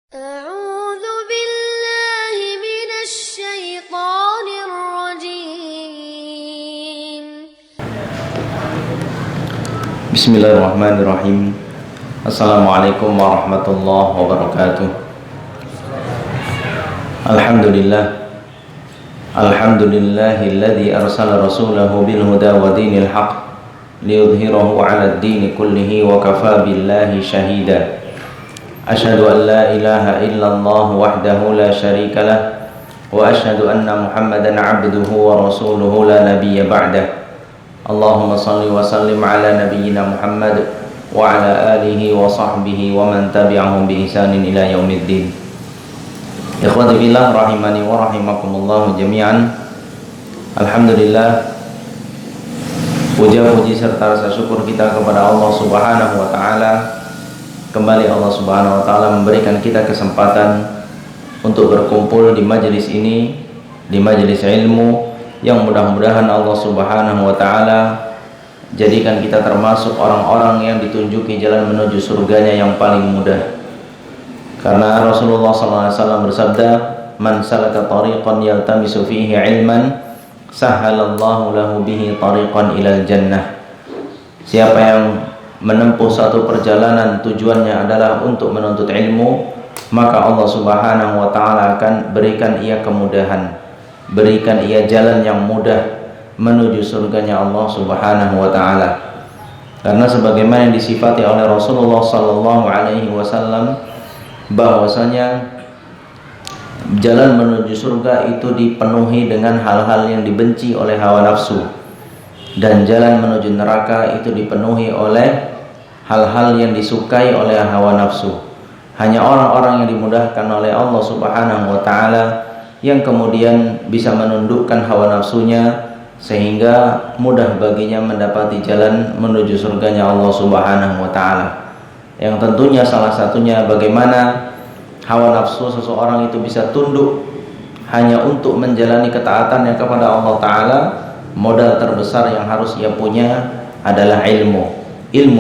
أعوذ بالله من الشيطان الرجيم. Bismillahirrahmanirrahim. Assalamualaikum warahmatullahi wabarakatuh. Alhamdulillahilladzi arsala rasulahu bil huda wa dinil haqq liyudhhirahu 'alad dini kullihi wa kafa billahi shahida. Asyhadu an la ilaha illallah wahdahu la syarika lah wa asyhadu anna Muhammadan 'abduhu wa rasuluhu la nabiyya ba'dah. Allahumma salli wa sallim ala nabiyyina Muhammad wa ala alihi wa sahbihi wa man tabi'ahum bi ihsanin ila yaumiddin. Ikhwati fillah rahimani wa rahimakumullah jami'an. Alhamdulillah, puja-puji serta rasa syukur kita kepada Allah Subhanahu wa taala. Kembali Allah Subhanahu wa taala memberikan kita kesempatan untuk berkumpul di majelis ini, di majelis ilmu yang mudah-mudahan Allah Subhanahu wa taala jadikan kita termasuk orang-orang yang ditunjuki jalan menuju surganya yang paling mudah. Karena Rasulullah SAW bersabda, "Man salaka tariqan yaltamisu fihi ilman, sahhalallahu lahu bihi tariqan ilal jannah." Siapa yang menempuh satu perjalanan tujuannya adalah untuk menuntut ilmu, maka Allah Subhanahu wa taala akan berikan ia kemudahan, berikan ia jalan yang mudah menuju surganya Allah Subhanahu wa taala. Karena sebagaimana yang disifati oleh Rasulullah sallallahu alaihi wasallam bahwasanya jalan menuju surga itu dipenuhi dengan hal-hal yang dibenci oleh hawa nafsu, dan jalan menuju neraka itu dipenuhi oleh hal-hal yang disukai oleh hawa nafsu. Hanya orang-orang yang dimudahkan oleh Allah Subhanahu wa taala yang kemudian bisa menundukkan hawa nafsunya sehingga mudah baginya mendapati jalan menuju surganya Allah Subhanahu wa taala. Yang tentunya salah satunya bagaimana hawa nafsu seseorang itu bisa tunduk hanya untuk menjalani ketaatannya kepada Allah taala. Modal terbesar yang harus ia punya adalah ilmu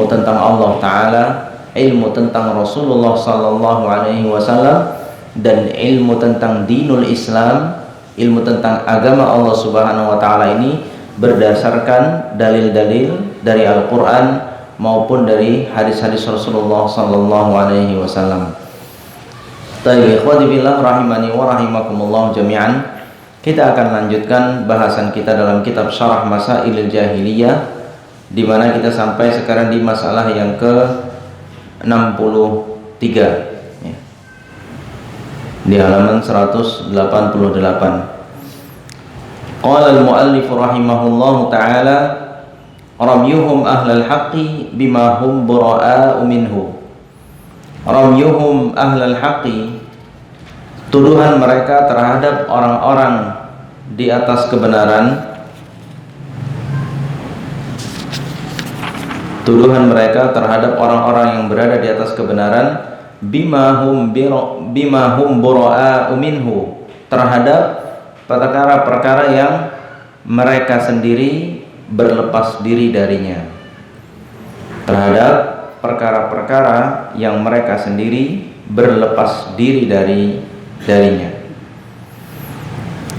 tentang Allah taala, ilmu tentang Rasulullah sallallahu alaihi wasallam, dan ilmu tentang dinul Islam, ilmu tentang agama Allah Subhanahu wa taala ini berdasarkan dalil-dalil dari Al-Qur'an maupun dari hadis-hadis Rasulullah sallallahu alaihi wasallam. Baik, ikhwati fillah rahimani wa rahimakumullah jami'an. Kita akan lanjutkan bahasan kita dalam kitab Syarah Masailil Jahiliyah, di mana kita sampai sekarang di masalah yang ke-63 ya, di halaman 188. Qala al-muallif rahimahullahu ta'ala, ramyuhum ahlal haqqi bima hum bura'a'u minhu. Ramyuhum ahlal haqqi, tuduhan mereka terhadap orang-orang di atas kebenaran, tuduhan mereka terhadap orang-orang yang berada di atas kebenaran, bima hum bura'a'u minhu, terhadap perkara-perkara yang mereka sendiri berlepas diri darinya, terhadap perkara-perkara yang mereka sendiri berlepas diri darinya.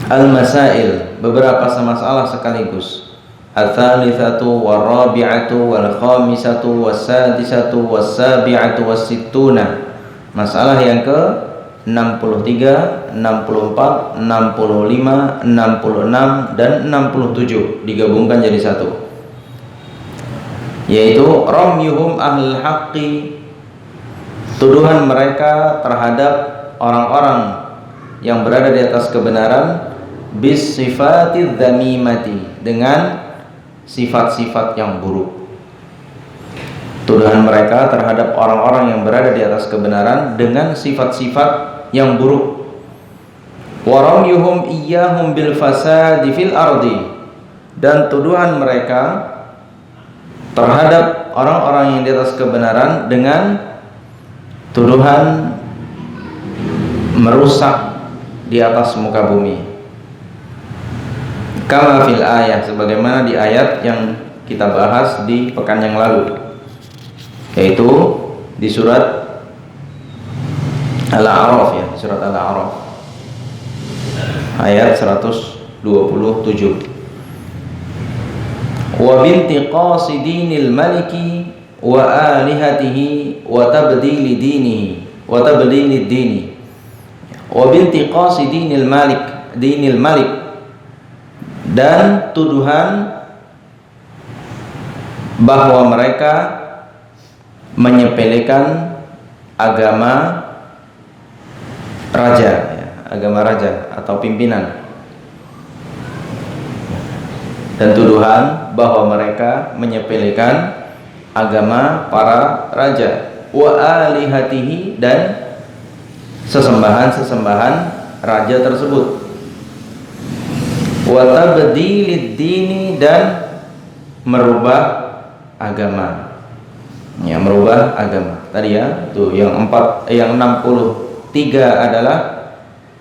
Al-masail, beberapa masalah sekaligus. Al-thalithatu wal-rabi'atu wal-khamisatu was-sadisatu was-sabi'atu was-sittuna. Masalah yang ke-63, 64, 65, 66 dan 67 digabungkan jadi satu, yaitu ramyuhum ahlul haqqi, tuduhan mereka terhadap orang-orang yang berada di atas kebenaran, bis sifatidz dzamimati, dengan sifat-sifat yang buruk. Tuduhan mereka terhadap orang-orang yang berada di atas kebenaran dengan sifat-sifat yang buruk. Wa ramyuhum iyyahum bil fasadi fil ardi, dan tuduhan mereka terhadap orang-orang yang di atas kebenaran dengan tuduhan merusak di atas muka bumi. Kama fil ayat, sebagaimana di ayat yang kita bahas di pekan yang lalu, yaitu di surat Al-A'raf ya, surat Al-A'raf ayat 127. Wa binti qasidinil maliki wa alihatihi wa tabdili dinihi wa tabdili dini. Wa binti qasidinil malik, dan tuduhan bahwa mereka menyepelekan agama raja, agama raja atau pimpinan, dan tuduhan bahwa mereka menyepelekan agama para raja, wa alihatihi, dan sesembahan raja tersebut, wa tabdilid dini, dan merubah agama. Ya, merubah agama. Tadi ya, tuh yang 63 adalah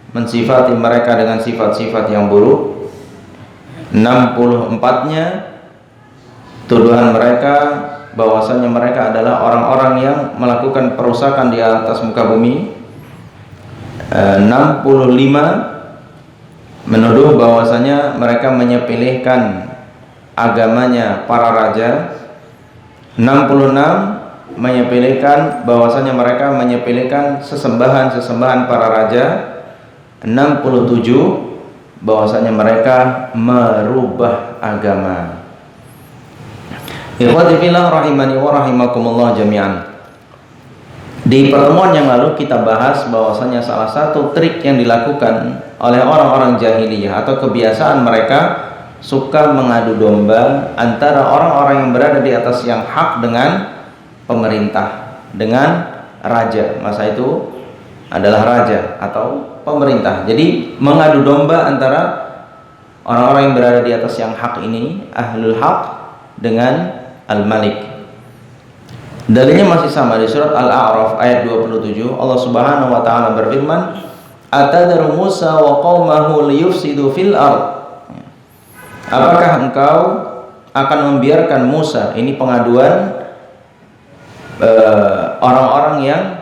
mensifati mereka dengan sifat-sifat yang buruk. 64-nya tuduhan mereka bahwasanya mereka adalah orang-orang yang melakukan perusakan di atas muka bumi. 65 menuduh bahwasanya mereka menyepelekan agamanya para raja. 66 menyepelekan bahwasanya mereka menyepelekan sesembahan para raja. 67 bahwasanya mereka merubah agama. Ikhwati fillah rahimani wa rahimakumullah jami'an. Di pertemuan yang lalu kita bahas bahwasanya salah satu trik yang dilakukan oleh orang-orang jahiliyah atau kebiasaan mereka suka mengadu domba antara orang-orang yang berada di atas yang hak dengan pemerintah, dengan raja. Masa itu adalah raja atau pemerintah. Jadi mengadu domba antara orang-orang yang berada di atas yang hak ini, ahlul haq, dengan al-malik. Dalilnya masih sama di surat Al-A'raf ayat 27. Allah Subhanahu wa taala berfirman, "Atadharu Musa wa qaumahu liyufsidu fil ard." Apakah engkau akan membiarkan Musa, ini pengaduan orang-orang yang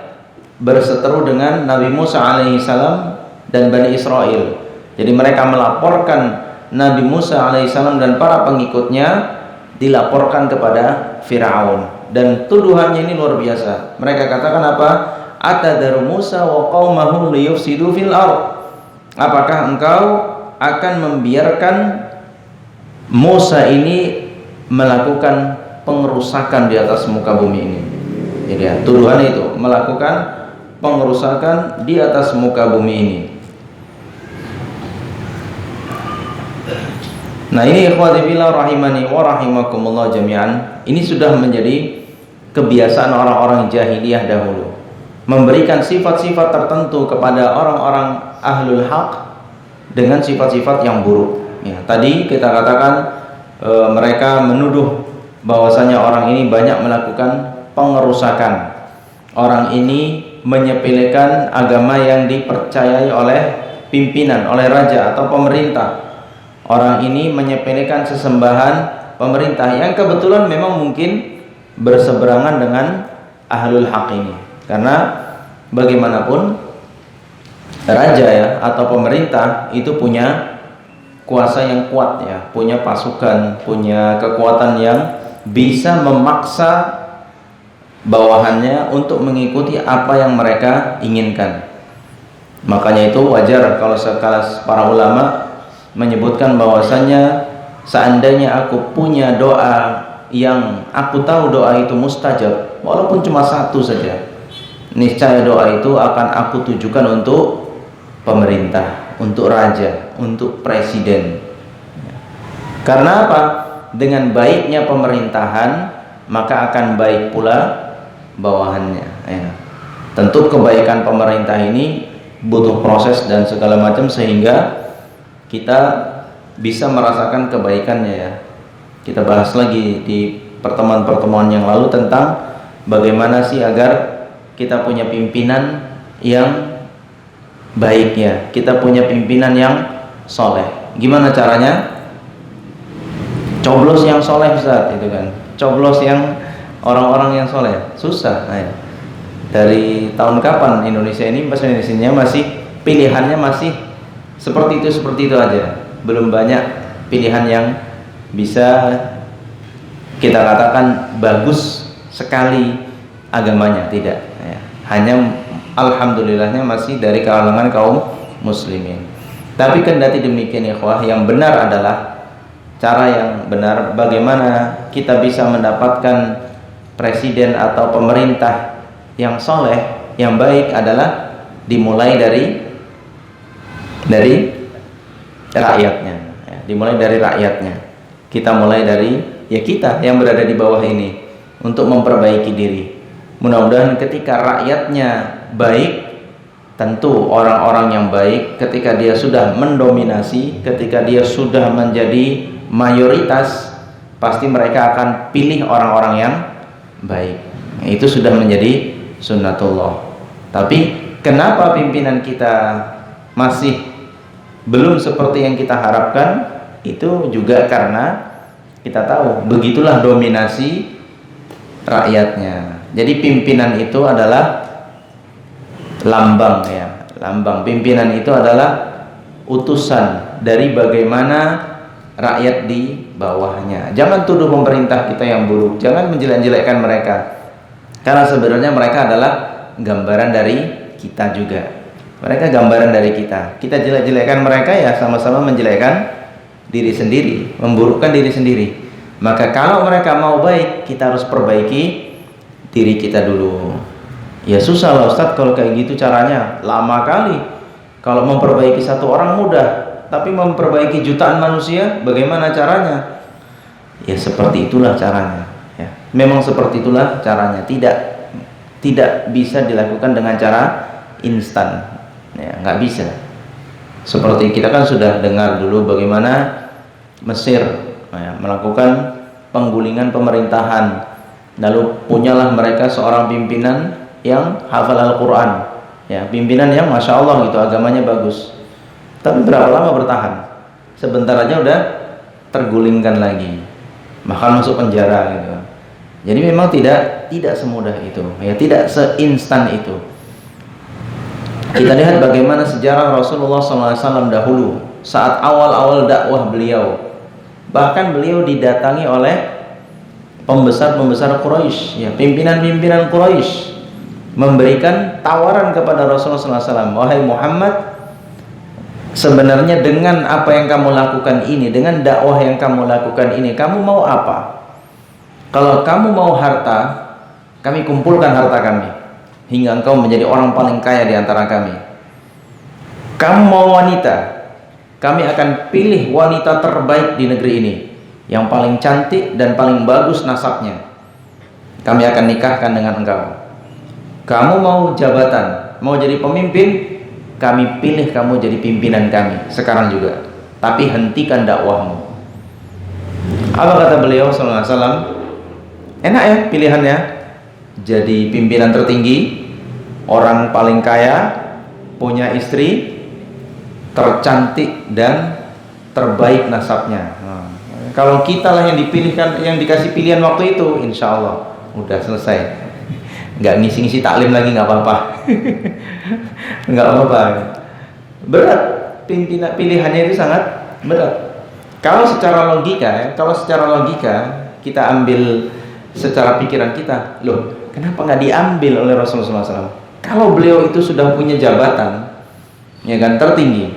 berseteru dengan Nabi Musa alaihissalam dan Bani Israel. Jadi mereka melaporkan Nabi Musa alaihissalam dan para pengikutnya dilaporkan kepada Fir'aun. Dan tuduhannya ini luar biasa. Mereka katakan apa? Atadharu Musa wa qaumahu liyufsidu fil ard. Apakah engkau akan membiarkan Musa ini melakukan pengerusakan di atas muka bumi ini? Jadi ya, tuduhan itu melakukan pengerusakan di atas muka bumi ini. Nah, ini ikhwati fillah rahimani wa rahimakumullah jami'an. Ini sudah menjadi kebiasaan orang-orang jahiliyah dahulu, memberikan sifat-sifat tertentu kepada orang-orang ahlul haq dengan sifat-sifat yang buruk. Ya, tadi kita katakan mereka menuduh bahwasanya orang ini banyak melakukan pengerusakan. Orang ini menyepelekan agama yang dipercayai oleh pimpinan, oleh raja atau pemerintah. Orang ini menyepelekan sesembahan pemerintah yang kebetulan memang mungkin berseberangan dengan ahlul haq ini. Karena bagaimanapun raja ya atau pemerintah itu punya kuasa yang kuat ya, punya pasukan, punya kekuatan yang bisa memaksa bawahannya untuk mengikuti apa yang mereka inginkan. Makanya itu wajar kalau sekelas para ulama menyebutkan bahwasanya seandainya aku punya doa yang aku tahu doa itu mustajab, walaupun cuma satu saja, niscaya doa itu akan aku tujukan untuk pemerintah, untuk raja, untuk presiden. Karena apa? Dengan baiknya pemerintahan, maka akan baik pula bawahannya. Ya. Tentu kebaikan pemerintah ini butuh proses dan segala macam sehingga kita bisa merasakan kebaikannya ya. Kita bahas lagi di pertemuan-pertemuan yang lalu tentang bagaimana sih agar kita punya pimpinan yang baik ya, kita punya pimpinan yang soleh. Gimana caranya? Coblos yang soleh Ustaz, itu kan. Coblos yang orang-orang yang soleh susah. Nah, Dari tahun kapan Indonesia ini bahasa Indonesianya masih pilihannya masih seperti itu aja. Belum banyak pilihan yang bisa kita katakan bagus sekali agamanya, tidak ya. Hanya alhamdulillahnya masih dari kalangan kaum muslimin. Tapi kendati demikian ikhwah, yang benar adalah cara yang benar bagaimana kita bisa mendapatkan presiden atau pemerintah yang soleh, yang baik adalah dimulai dari rakyatnya ya, dimulai dari rakyatnya. Kita mulai dari ya kita yang berada di bawah ini untuk memperbaiki diri. Mudah-mudahan ketika rakyatnya baik, tentu orang-orang yang baik ketika dia sudah mendominasi, ketika dia sudah menjadi mayoritas, pasti mereka akan pilih orang-orang yang baik. Itu sudah menjadi sunnatullah. Tapi kenapa pimpinan kita masih belum seperti yang kita harapkan? Itu juga karena kita tahu begitulah dominasi rakyatnya. Jadi pimpinan itu adalah lambang ya, lambang pimpinan itu adalah utusan dari bagaimana rakyat di bawahnya. Jangan tuduh pemerintah kita yang buruk, jangan menjelek-jelekkan mereka, karena sebenarnya mereka adalah gambaran dari kita juga. Mereka gambaran dari kita. Kita jelek-jelekkan mereka ya sama-sama menjelekkan diri sendiri, memburukkan diri sendiri. Maka kalau mereka mau baik, kita harus perbaiki diri kita dulu. Ya susah lah Ustadz kalau kayak gitu caranya, lama kali. Kalau memperbaiki satu orang mudah, tapi memperbaiki jutaan manusia bagaimana caranya? Ya seperti itulah caranya ya. Memang seperti itulah caranya. Tidak bisa dilakukan dengan cara instan ya, nggak bisa. Seperti kita kan sudah dengar dulu bagaimana Mesir ya, melakukan penggulingan pemerintahan, lalu punyalah mereka seorang pimpinan yang hafal Al-Quran ya, pimpinan yang Masya Allah gitu, agamanya bagus. Tapi berapa lama bertahan? Sebentar aja udah tergulingkan lagi, bahkan masuk penjara gitu. Jadi memang tidak semudah itu ya, tidak seinstan itu. Kita lihat bagaimana sejarah Rasulullah SAW dahulu saat awal-awal dakwah beliau. Bahkan beliau didatangi oleh pembesar-pembesar Quraisy ya, pimpinan-pimpinan Quraisy memberikan tawaran kepada Rasulullah SAW, wahai Muhammad, sebenarnya dengan apa yang kamu lakukan ini, dengan dakwah yang kamu lakukan ini, kamu mau apa? Kalau kamu mau harta, kami kumpulkan harta kami hingga engkau menjadi orang paling kaya di antara kami. Kamu mau wanita, kami akan pilih wanita terbaik di negeri ini, yang paling cantik dan paling bagus nasabnya, kami akan nikahkan dengan engkau. Kamu mau jabatan, mau jadi pemimpin, kami pilih kamu jadi pimpinan kami sekarang juga, tapi hentikan dakwahmu. Apa kata beliau sallallahu alaihi wasallam? Enak ya pilihannya, jadi pimpinan tertinggi, orang paling kaya, punya istri tercantik dan terbaik nasabnya. Kalau kita lah yang dipilihkan, yang dikasih pilihan waktu itu, insya Allah udah selesai. Nggak ngisi-ngisi taklim lagi, nggak apa-apa. Nggak apa-apa. Berat, pilihannya itu sangat berat. Kalau secara logika kita ambil secara pikiran kita, loh kenapa nggak diambil oleh Rasulullah SAW? Kalau beliau itu sudah punya jabatan, ya kan, tertinggi,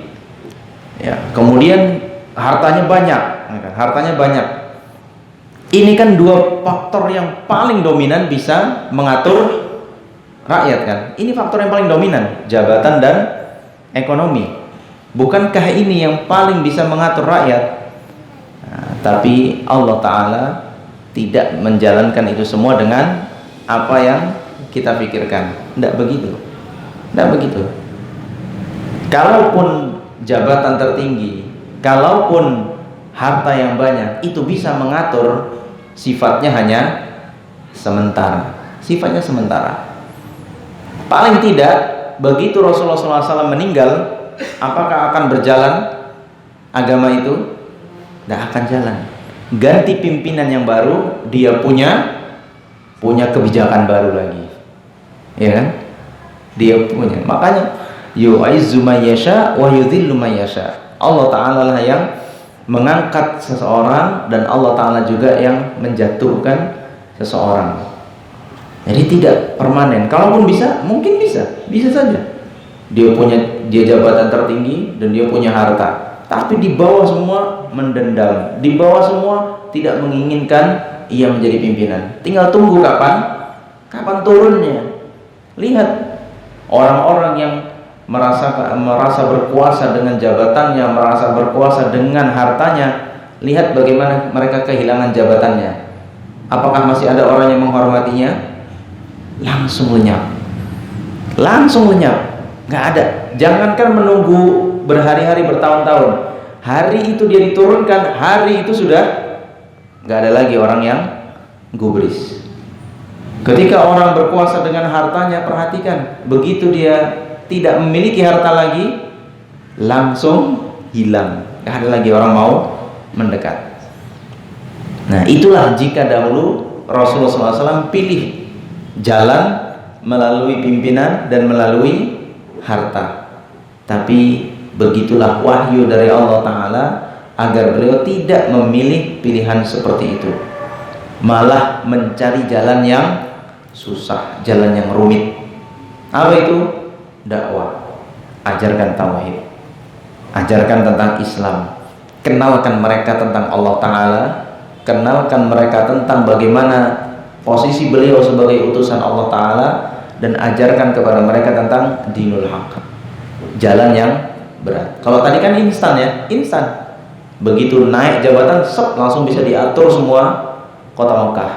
ya, kemudian hartanya banyak, ya kan, hartanya banyak. Ini kan dua faktor yang paling dominan bisa mengatur rakyat kan. Ini faktor yang paling dominan, jabatan dan ekonomi. Bukankah ini yang paling bisa mengatur rakyat? Nah, tapi Allah Ta'ala tidak menjalankan itu semua dengan apa yang kita pikirkan. Tidak begitu. Tidak begitu. Kalaupun jabatan tertinggi, kalaupun harta yang banyak, itu bisa mengatur, sifatnya hanya sementara. Sifatnya sementara. Paling tidak, begitu Rasulullah SAW meninggal, apakah akan berjalan agama itu? Tidak akan jalan. Ganti pimpinan yang baru, dia punya kebijakan baru lagi. ya kan? Dia punya. Makanya yu'izzu may yasha wa yudhillu may yasha. Allah Ta'ala lah yang mengangkat seseorang dan Allah Ta'ala juga yang menjatuhkan seseorang. Jadi tidak permanen. Kalaupun bisa, mungkin bisa saja. Dia jabatan tertinggi dan dia punya harta, tapi di bawah semua mendendam, di bawah semua tidak menginginkan ia menjadi pimpinan. Tinggal tunggu kapan turunnya. Lihat orang-orang yang merasa berkuasa dengan jabatannya, merasa berkuasa dengan hartanya. Lihat bagaimana mereka kehilangan jabatannya. Apakah masih ada orang yang menghormatinya? Langsung lenyap, nggak ada. Jangankan menunggu berhari-hari, bertahun-tahun, hari itu dia diturunkan, hari itu sudah nggak ada lagi orang yang gubris. Ketika orang berkuasa dengan hartanya, perhatikan, begitu dia tidak memiliki harta lagi, langsung hilang, nggak ada lagi orang mau mendekat. Nah, itulah jika dahulu Rasulullah SAW pilih jalan melalui pimpinan dan melalui harta. Tapi begitulah wahyu dari Allah Ta'ala agar beliau tidak memilih pilihan seperti itu, malah mencari jalan yang susah, jalan yang rumit. Apa itu? Dakwah. Ajarkan tauhid, ajarkan tentang Islam, kenalkan mereka tentang Allah Ta'ala, kenalkan mereka tentang bagaimana posisi beliau sebagai utusan Allah Ta'ala, dan ajarkan kepada mereka tentang dinul haq, jalan yang berat. Kalau tadi kan instan ya, instan. Begitu naik jabatan, langsung bisa diatur semua kota Mekah,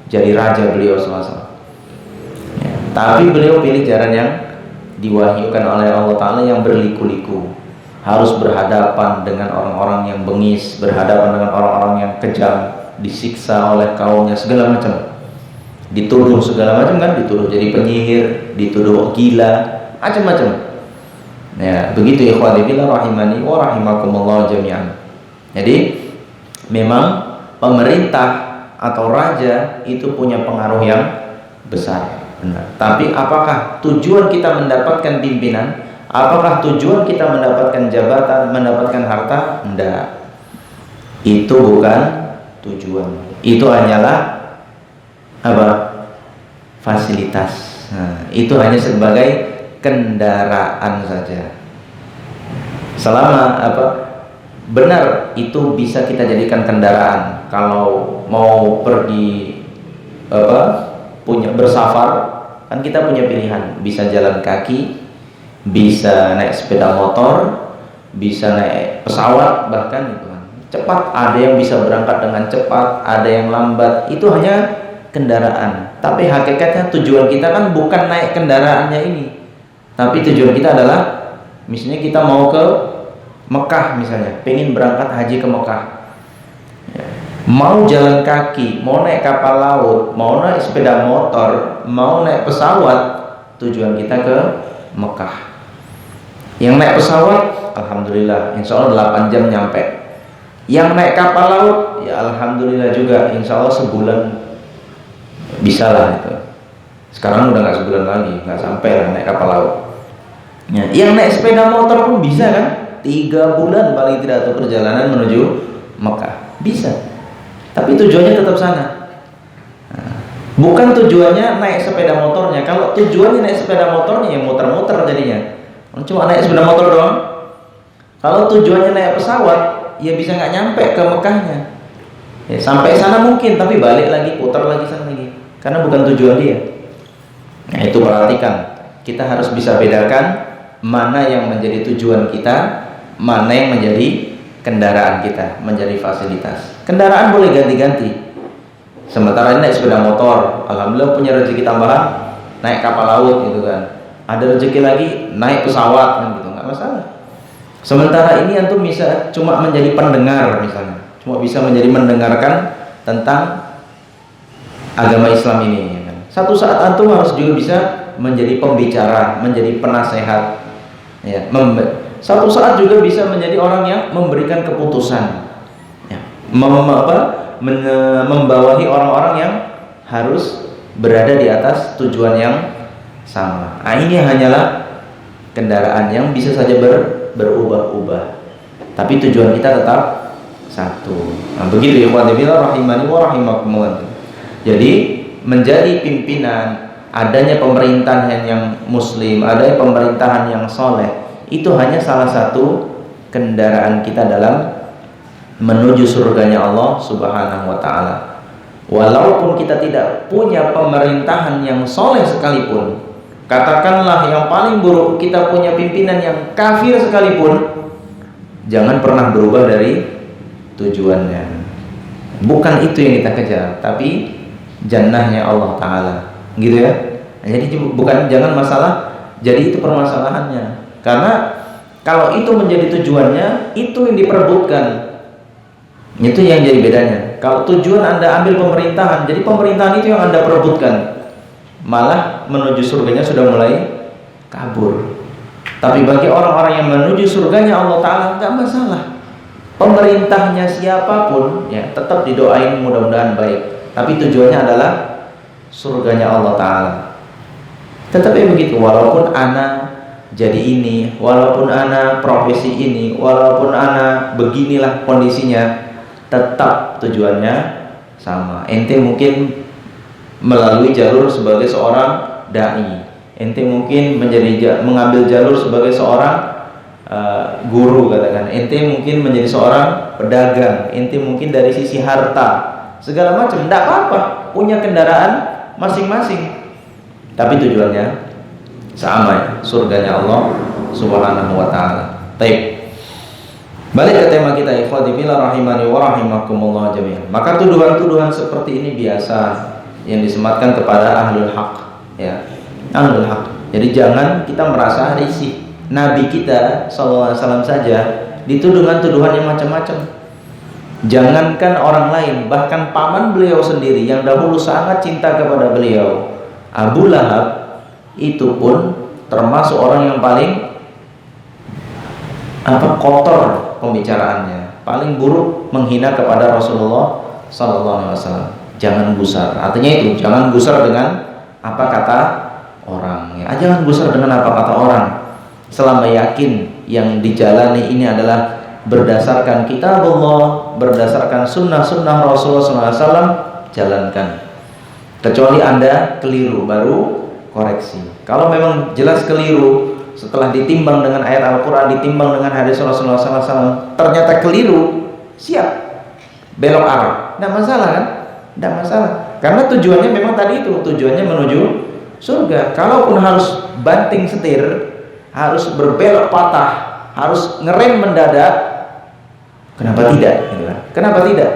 jadi raja beliau selasa. Ya, tapi beliau pilih jalan yang diwahyukan oleh Allah Ta'ala yang berliku-liku. Harus berhadapan dengan orang-orang yang bengis, berhadapan dengan orang-orang yang kejam, disiksa oleh kaumnya segala macam, dituduh segala macam kan, dituduh jadi penyihir, dituduh gila, macam-macam. Ya, begitu ikhwani fillah rahimani wa rahimakumullah jami'an. Jadi memang pemerintah atau raja itu punya pengaruh yang besar, benar. Tapi apakah tujuan kita mendapatkan pimpinan? Apakah tujuan kita mendapatkan jabatan, mendapatkan harta? Enggak. Itu bukan tujuan. Itu hanyalah apa? Fasilitas. Nah, itu hanya sebagai kendaraan saja. Selama benar itu bisa kita jadikan kendaraan. Kalau mau pergi bersafar, kan kita punya pilihan, bisa jalan kaki, bisa naik sepeda motor, bisa naik pesawat, bahkan gitu kan. Cepat, ada yang bisa berangkat dengan cepat, ada yang lambat. Itu hanya kendaraan. Tapi hakikatnya tujuan kita kan bukan naik kendaraannya ini. Tapi tujuan kita adalah, misalnya kita mau ke Mekah, misalnya pengen berangkat haji ke Mekah, ya. Mau jalan kaki, mau naik kapal laut, mau naik sepeda motor, mau naik pesawat, tujuan kita ke Mekah. Yang naik pesawat, alhamdulillah, insya Allah 8 jam nyampe. Yang naik kapal laut, ya alhamdulillah juga, insya Allah sebulan bisa lah itu. Sekarang udah nggak sebulan lagi, nggak sampai lah naik kapal laut. Ya, yang naik sepeda motor pun bisa kan, 3 bulan paling tidak tuh perjalanan menuju Mekah, bisa. Tapi tujuannya tetap sana. Nah, bukan tujuannya naik sepeda motornya. Kalau tujuannya naik sepeda motornya, ya muter-muter jadinya. Cuma naik sepeda motor doang. Kalau tujuannya naik pesawat, ya bisa nggak nyampe ke Mekahnya. Ya, sampai sana mungkin, tapi balik lagi, putar lagi sana lagi, karena bukan tujuan dia. Nah, itu perhatikan. Kita harus bisa bedakan mana yang menjadi tujuan kita, mana yang menjadi kendaraan kita, menjadi fasilitas. Kendaraan boleh ganti-ganti. Sementara ini naik sepeda motor, alhamdulillah punya rezeki tambahan, naik kapal laut gitu kan. Ada rezeki lagi naik pesawat kan gitu, nggak masalah. Sementara ini antum bisa cuma menjadi pendengar misalnya, cuma bisa menjadi mendengarkan tentang agama Islam ini, ya kan? Satu saat antum harus juga bisa menjadi pembicara, menjadi penasehat, ya. Satu saat juga bisa menjadi orang yang memberikan keputusan, ya. Membawahi orang-orang yang harus berada di atas tujuan yang sama. Nah, ini hanyalah kendaraan yang bisa saja berubah-ubah, tapi tujuan kita tetap satu. Nah, begitu ikhwani fillah rahimani wa rahimakumullah. Jadi menjadi pimpinan, adanya pemerintahan yang muslim, adanya pemerintahan yang soleh, itu hanya salah satu kendaraan kita dalam menuju surganya Allah Subhanahu wa ta'ala. Walaupun kita tidak punya pemerintahan yang soleh sekalipun, katakanlah yang paling buruk kita punya pimpinan yang kafir sekalipun, jangan pernah berubah dari tujuannya. Bukan itu yang kita kejar, tapi jannahnya Allah Ta'ala, gitu ya. Jadi bukan, jangan masalah jadi itu permasalahannya, karena kalau itu menjadi tujuannya, itu yang diperebutkan, itu yang jadi bedanya. Kalau tujuan Anda ambil pemerintahan, jadi pemerintahan itu yang Anda perebutkan, malah menuju surganya sudah mulai kabur. Tapi bagi orang-orang yang menuju surganya Allah Ta'ala, nggak masalah pemerintahnya siapapun, ya tetap didoain mudah-mudahan baik, tapi tujuannya adalah surganya Allah Ta'ala. Tetap begitu, walaupun ana jadi ini, walaupun ana profesi ini, walaupun ana beginilah kondisinya, tetap tujuannya sama. Ente mungkin melalui jalur sebagai seorang dai, ente mungkin mengambil jalur sebagai seorang guru, katakan ente mungkin menjadi seorang pedagang, ente mungkin dari sisi harta segala macam, tidak apa-apa, punya kendaraan masing-masing, tapi tujuannya sama, surganya Allah Subhanahu wa ta'ala. Baik, balik ke tema kita, ikhwati fillah rahimani wa rahimakumullah jami'an. Maka tuduhan-tuduhan seperti ini biasa yang disematkan kepada ahlul haq, ya, ahlul haq. Jadi jangan kita merasa risih. Nabi kita sallallahu alaihi wasallam saja dituduh dengan tuduhan yang macam-macam. Jangankan orang lain, bahkan paman beliau sendiri yang dahulu sangat cinta kepada beliau, Abu Lahab, itu pun termasuk orang yang paling kotor pembicaraannya, paling buruk menghina kepada Rasulullah sallallahu alaihi wasallam. Jangan gusar, artinya itu jangan gusar dengan apa kata orang, ya. Jangan gusar dengan apa kata orang, selama yakin yang dijalani ini adalah berdasarkan kitab Allah, berdasarkan sunnah-sunnah Rasulullah SAW, jalankan. Kecuali Anda keliru, baru koreksi. Kalau memang jelas keliru, setelah ditimbang dengan ayat Al-Quran, ditimbang dengan hadis Rasulullah SAW, ternyata keliru, siap, belok arah, tidak masalah kan? Tidak masalah, karena tujuannya memang tadi itu, tujuannya menuju surga. Kalaupun harus banting setir, harus berbelok patah, harus ngerem mendadak, kenapa tidak? Gitu kan? Kenapa tidak?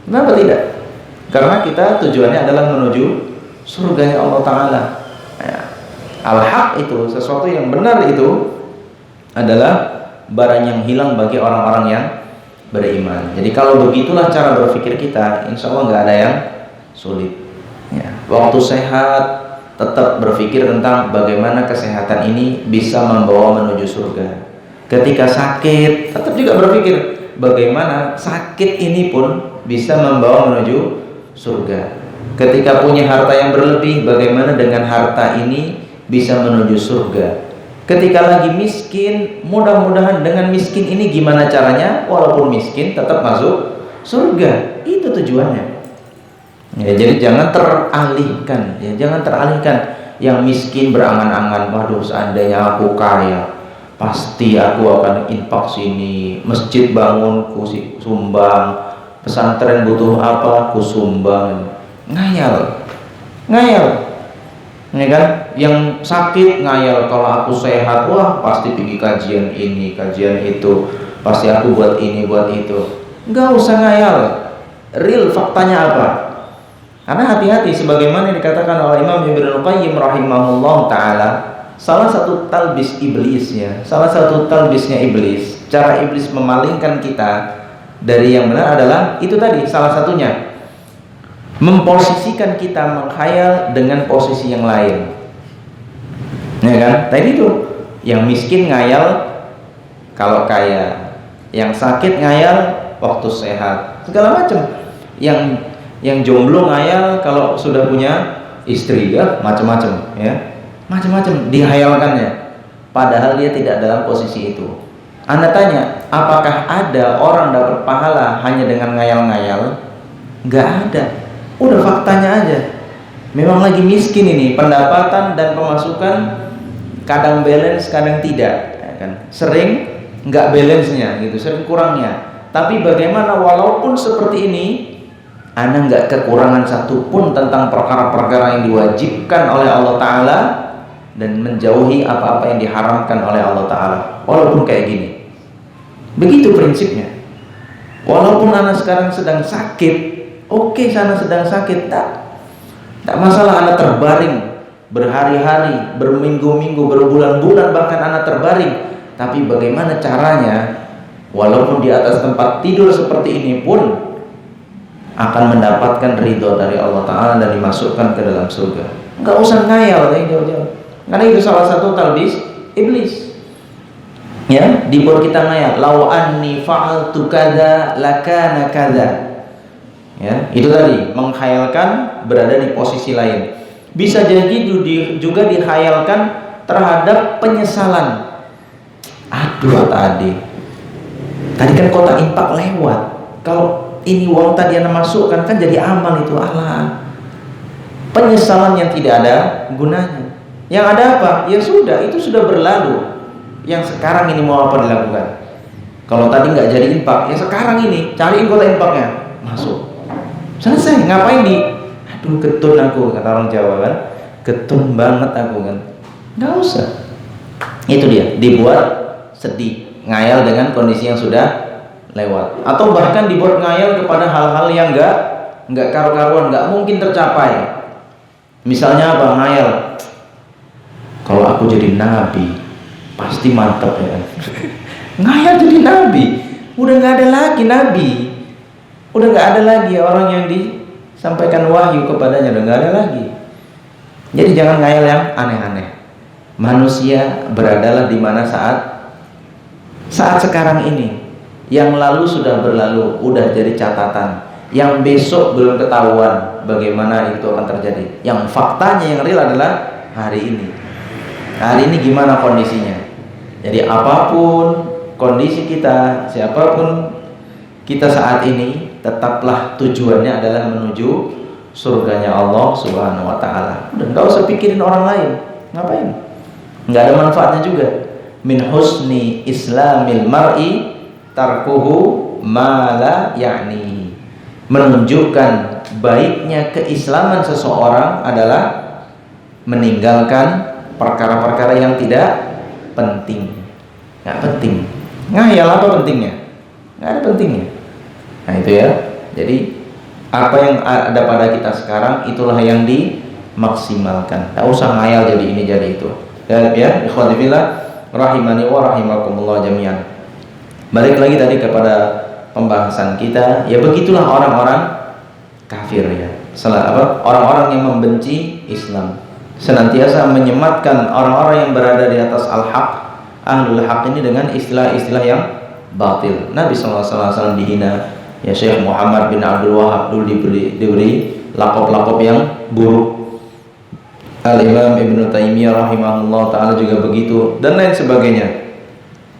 Kenapa tidak? Karena kita tujuannya adalah menuju surganya Allah Ta'ala. Ya. Al-haq itu, sesuatu yang benar itu adalah barang yang hilang bagi orang-orang yang beriman. Jadi kalau begitulah cara berpikir kita, insya Allah nggak ada yang sulit. Ya. Waktu sehat, tetap berpikir tentang bagaimana kesehatan ini bisa membawa menuju surga. Ketika sakit, tetap juga berpikir bagaimana sakit ini pun bisa membawa menuju surga. Ketika punya harta yang berlebih, bagaimana dengan harta ini bisa menuju surga. Ketika lagi miskin, mudah-mudahan dengan miskin ini gimana caranya, walaupun miskin tetap masuk surga. Itu tujuannya. Ya, jadi jangan teralihkan, ya, jangan teralihkan. Yang miskin berangan-angan, waduh seandainya aku kaya, pasti aku akan infak sini, masjid bangun ku sumbang, pesantren butuh apa ku sumbang. Ngayal, ngayal, ya kan? Yang sakit ngayal, kalau aku sehat, wah pasti pergi kajian ini, kajian itu, pasti aku buat ini, buat itu. Nggak usah ngayal, real faktanya apa? Karena hati-hati, sebagaimana dikatakan oleh Imam Ibnu Qayyim rahimahullah ta'ala, salah satu talbis iblisnya, salah satu talbisnya iblis, cara iblis memalingkan kita dari yang benar adalah itu tadi, salah satunya memposisikan kita menghayal dengan posisi yang lain, ya kan? Tadi itu yang miskin ngayal kalau kaya, yang sakit ngayal waktu sehat, segala macam. Yang jomblo ngayal kalau sudah punya istri, ya macam-macam, ya. macam-macam dihayalkannya, padahal dia tidak dalam posisi itu. Anda tanya, apakah ada orang dapat pahala hanya dengan ngayal-ngayal? Nggak ada. Udah faktanya aja. Memang lagi miskin ini, pendapatan dan pemasukan kadang balance, kadang tidak, ya kan? Sering nggak balance-nya gitu, sering kurangnya. Tapi bagaimana walaupun seperti ini, Anda nggak kekurangan satupun tentang perkara-perkara yang diwajibkan oleh Allah Ta'ala dan menjauhi apa-apa yang diharamkan oleh Allah Ta'ala, walaupun kayak gini. Begitu prinsipnya. Walaupun Anda sekarang sedang sakit, oke, Anda sedang sakit, tak masalah. Anda terbaring berhari-hari, berminggu-minggu, berbulan-bulan, bahkan Anda terbaring. Tapi bagaimana caranya, walaupun di atas tempat tidur seperti ini pun akan mendapatkan ridho dari Allah Ta'ala dan dimasukkan ke dalam surga. Nggak usah ngayal jauh-jauh, karena itu salah satu talbis iblis. Ya, dibuat kita ngayal, lau anni fa'altu kadza lakana kadza. Ya, itu tadi menghayalkan berada di posisi lain. Bisa jadi juga dihayalkan terhadap penyesalan. Aduh, tadi kan kotak infak lewat. Kalau ini uang tadi Anda masukkan kan jadi amal itu, Allah. Penyesalan yang tidak ada gunanya. Yang ada apa? Ya sudah, itu sudah berlalu. Yang sekarang ini mau apa dilakukan? Kalau tadi nggak jadi infak, ya sekarang ini cariin kotak infaknya, masuk. Selesai. Ngapain aduh, ketun aku, kata orang Jawa kan. Ketun banget aku kan. Nggak usah. Itu dia, dibuat sedih, ngayal dengan kondisi yang sudah lewat, atau bahkan dibuat ngayal kepada hal-hal yang nggak karu-karuan, nggak mungkin tercapai. Misalnya apa? Ngayal, kalau aku jadi nabi pasti mantap ya kan. Ngayal jadi nabi, udah nggak ada lagi nabi, udah nggak ada lagi orang yang disampaikan wahyu kepadanya, udah nggak ada lagi. Jadi jangan ngayal yang aneh-aneh. Manusia beradalah di mana saat sekarang ini. Yang lalu sudah berlalu, udah jadi catatan. Yang besok belum ketahuan bagaimana itu akan terjadi. Yang faktanya yang real adalah hari ini. Hari ini gimana kondisinya. Jadi apapun kondisi kita, siapapun kita saat ini, tetaplah tujuannya adalah menuju surganya Allah Subhanahu wa Ta'ala. Udah nggak usah pikirin orang lain. Ngapain? Nggak ada manfaatnya juga. Min husni islamil mar'i tarkuhu ma la ya'ni. Menunjukkan baiknya keislaman seseorang adalah meninggalkan perkara-perkara yang tidak penting. Nggak penting. Ngayal apa pentingnya? Nggak ada pentingnya. Nah itu ya. Jadi apa yang ada pada kita sekarang itulah yang dimaksimalkan. Nggak usah ngayal jadi ini jadi itu. Ya, ikhwati fillah rahimani wa rahimakumullah jami'an. Balik lagi tadi kepada pembahasan kita, ya begitulah orang-orang kafir ya. Orang-orang yang membenci Islam, senantiasa menyematkan orang-orang yang berada di atas al-haq, ahlul haq ini dengan istilah-istilah yang batil. Nabi SAW dihina, ya Syekh Muhammad bin Abdul Wahab dulu diberi lakop-lakop yang buruk. Al-Imam Ibnu Taimiyah rahimahullah ta'ala juga begitu, dan lain sebagainya.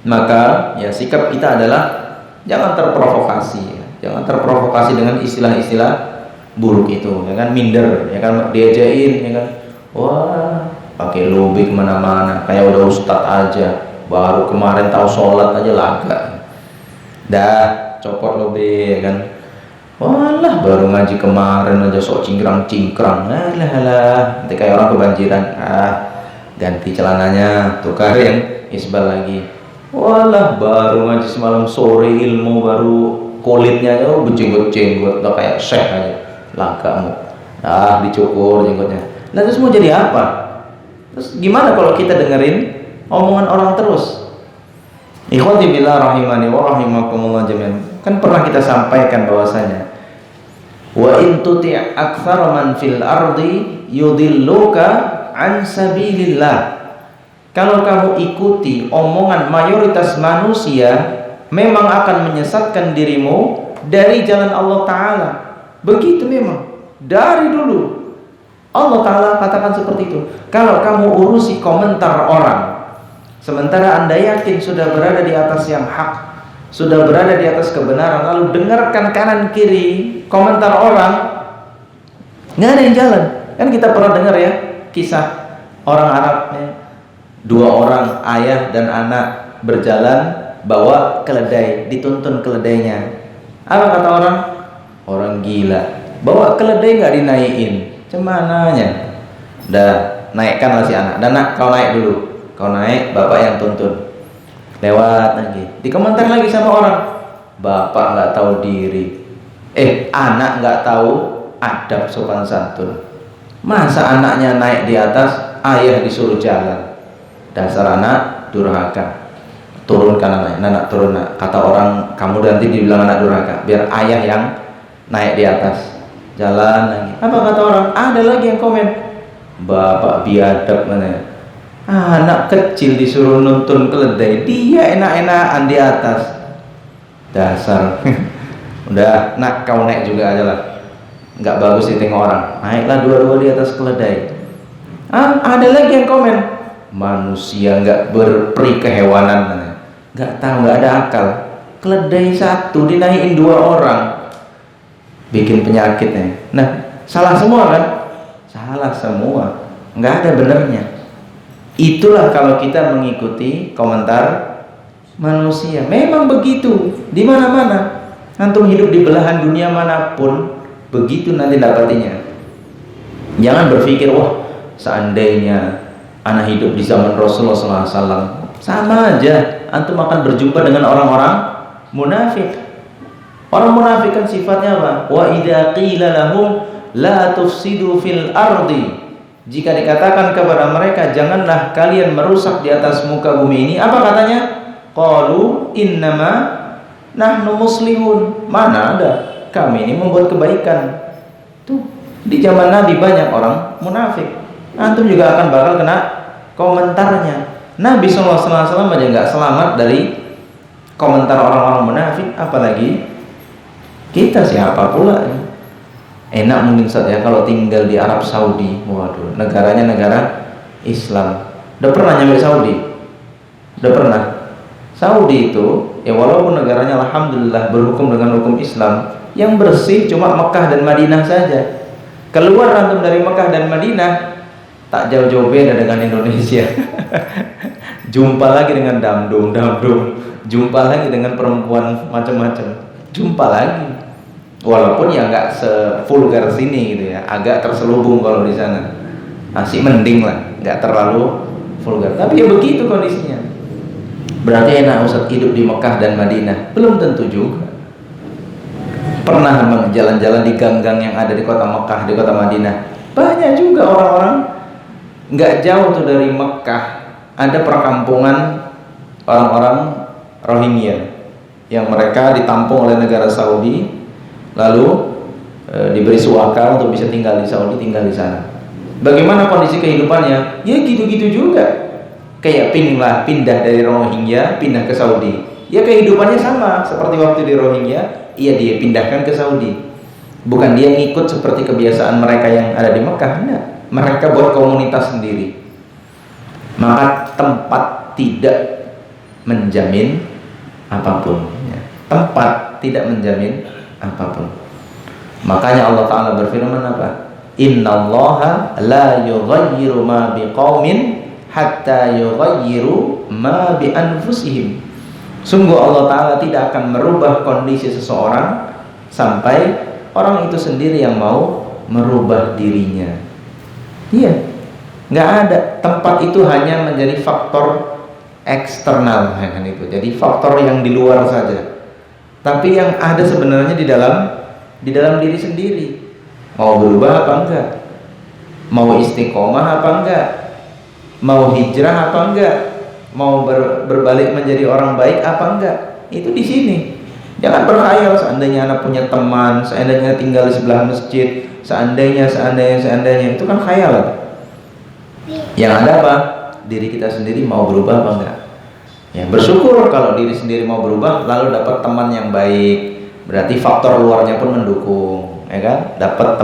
Maka ya sikap kita adalah jangan terprovokasi ya. Jangan terprovokasi dengan istilah-istilah buruk itu, ya kan, minder, ya kan, diajain, ya kan, wah pakai lobby kemana-mana kayak udah ustadz aja, baru kemarin tahu sholat aja laga, dah copot lobby, ya kan. Walah baru ngaji kemarin aja sok cingkrang-cingkrang, alah, nanti kayak orang kebanjiran, ganti celananya, tukar yang isbal lagi. Walah baru ngaji semalam sore ilmu baru kulitnya aja berjenggot-jenggot, udah kayak syekh aja, lagamu, dicukur jenggotnya. Nah terus mau jadi apa? Terus gimana kalau kita dengerin omongan orang terus? Ikhwati billah rahimani wa rahimakumullah jami'an. Kan pernah kita sampaikan bahwasanya wa in tuti' aktsara man fil ardi yudilluka an sabilillah. Kalau kamu ikuti omongan mayoritas manusia, memang akan menyesatkan dirimu dari jalan Allah Ta'ala. Begitu memang dari dulu Allah Ta'ala katakan seperti itu. Kalau kamu urusi komentar orang, sementara Anda yakin sudah berada di atas yang hak, sudah berada di atas kebenaran, lalu dengarkan kanan kiri komentar orang, nggak ada yang jalan. Kan kita pernah dengar ya kisah orang Arab ya, 2 orang ayah dan anak berjalan bawa keledai, dituntun keledainya. Apa kata orang? Orang gila, bawa keledai nggak dinaikin, cemananya. Dah naikkanlah si anak. Dan nak, kau naik dulu, kau naik, bapak yang tuntun. Lewat lagi, dikomentar lagi sama orang, bapak nggak tahu diri, anak nggak tahu adab sopan santun. Masa anaknya naik di atas, ayah disuruh jalan. Dasar anak durhaka. Turunkan anaknya, anak turun nak. Kata orang, kamu nanti dibilang anak durhaka, biar ayah yang naik di atas. Jalan lagi. Apa kata orang? Ada lagi yang komen, bapak biadab mana? Anak kecil disuruh nuntun keledai, dia enak-enakan di atas. Dasar. Udah, nak kau naik juga aja lah. Nggak bagus ditengok orang. Naiklah dua-dua di atas keledai. Ada lagi yang komen, manusia nggak berperi kehewanan. Nggak tahu, nggak ada akal. Keledai satu dinaikin 2 orang, bikin penyakitnya. Nah, salah semua kan? Salah semua, nggak ada benernya. Itulah kalau kita mengikuti komentar manusia. Memang begitu di mana-mana. Antum hidup di belahan dunia manapun, begitu nanti dapatinya. Jangan berpikir, wah seandainya anak hidup di zaman Rasulullah SAW, sama aja antum akan berjumpa dengan orang-orang munafik. Orang munafik kan sifatnya apa? Wa idza qila lahum la tufsidu fil ardi, jika dikatakan kepada mereka janganlah kalian merusak di atas muka bumi ini, apa katanya? Qalu innama nahnu muslihun. Mana ada, kami ini membuat kebaikan. Tuh, di zaman Nabi banyak orang munafik. Antum juga akan bakal kena komentarnya. Nabi SAW aja nggak selamat dari komentar orang-orang munafik, apalagi kita siapa pula ya? Enak mungkin Ustaz ya kalau tinggal di Arab Saudi. Waduh, negaranya negara Islam. Udah pernah nyampe Saudi? Udah pernah? Saudi itu ya walaupun negaranya alhamdulillah berhukum dengan hukum Islam, yang bersih cuma Mekah dan Madinah saja. Keluar antum dari Mekah dan Madinah, tak jauh-jauh beda dengan Indonesia. Jumpa lagi dengan damdum, jumpa lagi dengan perempuan macam-macam, jumpa lagi. Walaupun ya nggak sevulgar sini gitu ya, agak terselubung kalau di sana. Masih mending lah, nggak terlalu vulgar. Tapi ya begitu kondisinya. Berarti enak Ustaz hidup di Mekah dan Madinah? Belum tentu juga. Pernah memang jalan-jalan di gang-gang yang ada di kota Mekah, di kota Madinah. Banyak juga orang-orang nggak jauh tuh dari Mekah. Ada perkampungan orang-orang Rohingya yang mereka ditampung oleh negara Saudi, lalu diberi suaka untuk bisa tinggal di Saudi, tinggal di sana. Bagaimana kondisi kehidupannya? Ya gitu-gitu juga. Kayak pindah dari Rohingya, pindah ke Saudi. Ya kehidupannya sama seperti waktu di Rohingya, iya dia pindahkan ke Saudi. Bukan dia ngikut seperti kebiasaan mereka yang ada di Mekah. Nah, mereka buat komunitas sendiri. Maka tempat tidak menjamin apapun ya. Tempat tidak menjamin apapun. Makanya Allah Ta'ala berfirman apa? Innallaha la yughayyiru ma biqaumin hatta yughayyiru ma bi anfusihim. Sungguh Allah Ta'ala tidak akan merubah kondisi seseorang sampai orang itu sendiri yang mau merubah dirinya. Iya, nggak ada. Tempat itu hanya menjadi faktor eksternal kan itu. Jadi faktor yang di luar saja. Tapi yang ada sebenarnya di dalam diri sendiri. Mau berubah apa enggak? Mau istiqomah apa enggak? Mau hijrah apa enggak? Mau berbalik menjadi orang baik apa enggak? Itu di sini. Jangan berkhayal seandainya anak punya teman, seandainya tinggal di sebelah masjid, seandainya itu kan khayalan. Yang ada apa? Diri kita sendiri mau berubah apa enggak? Ya, bersyukur kalau diri sendiri mau berubah, lalu dapat teman yang baik. Berarti faktor luarnya pun mendukung, ya kan? Dapat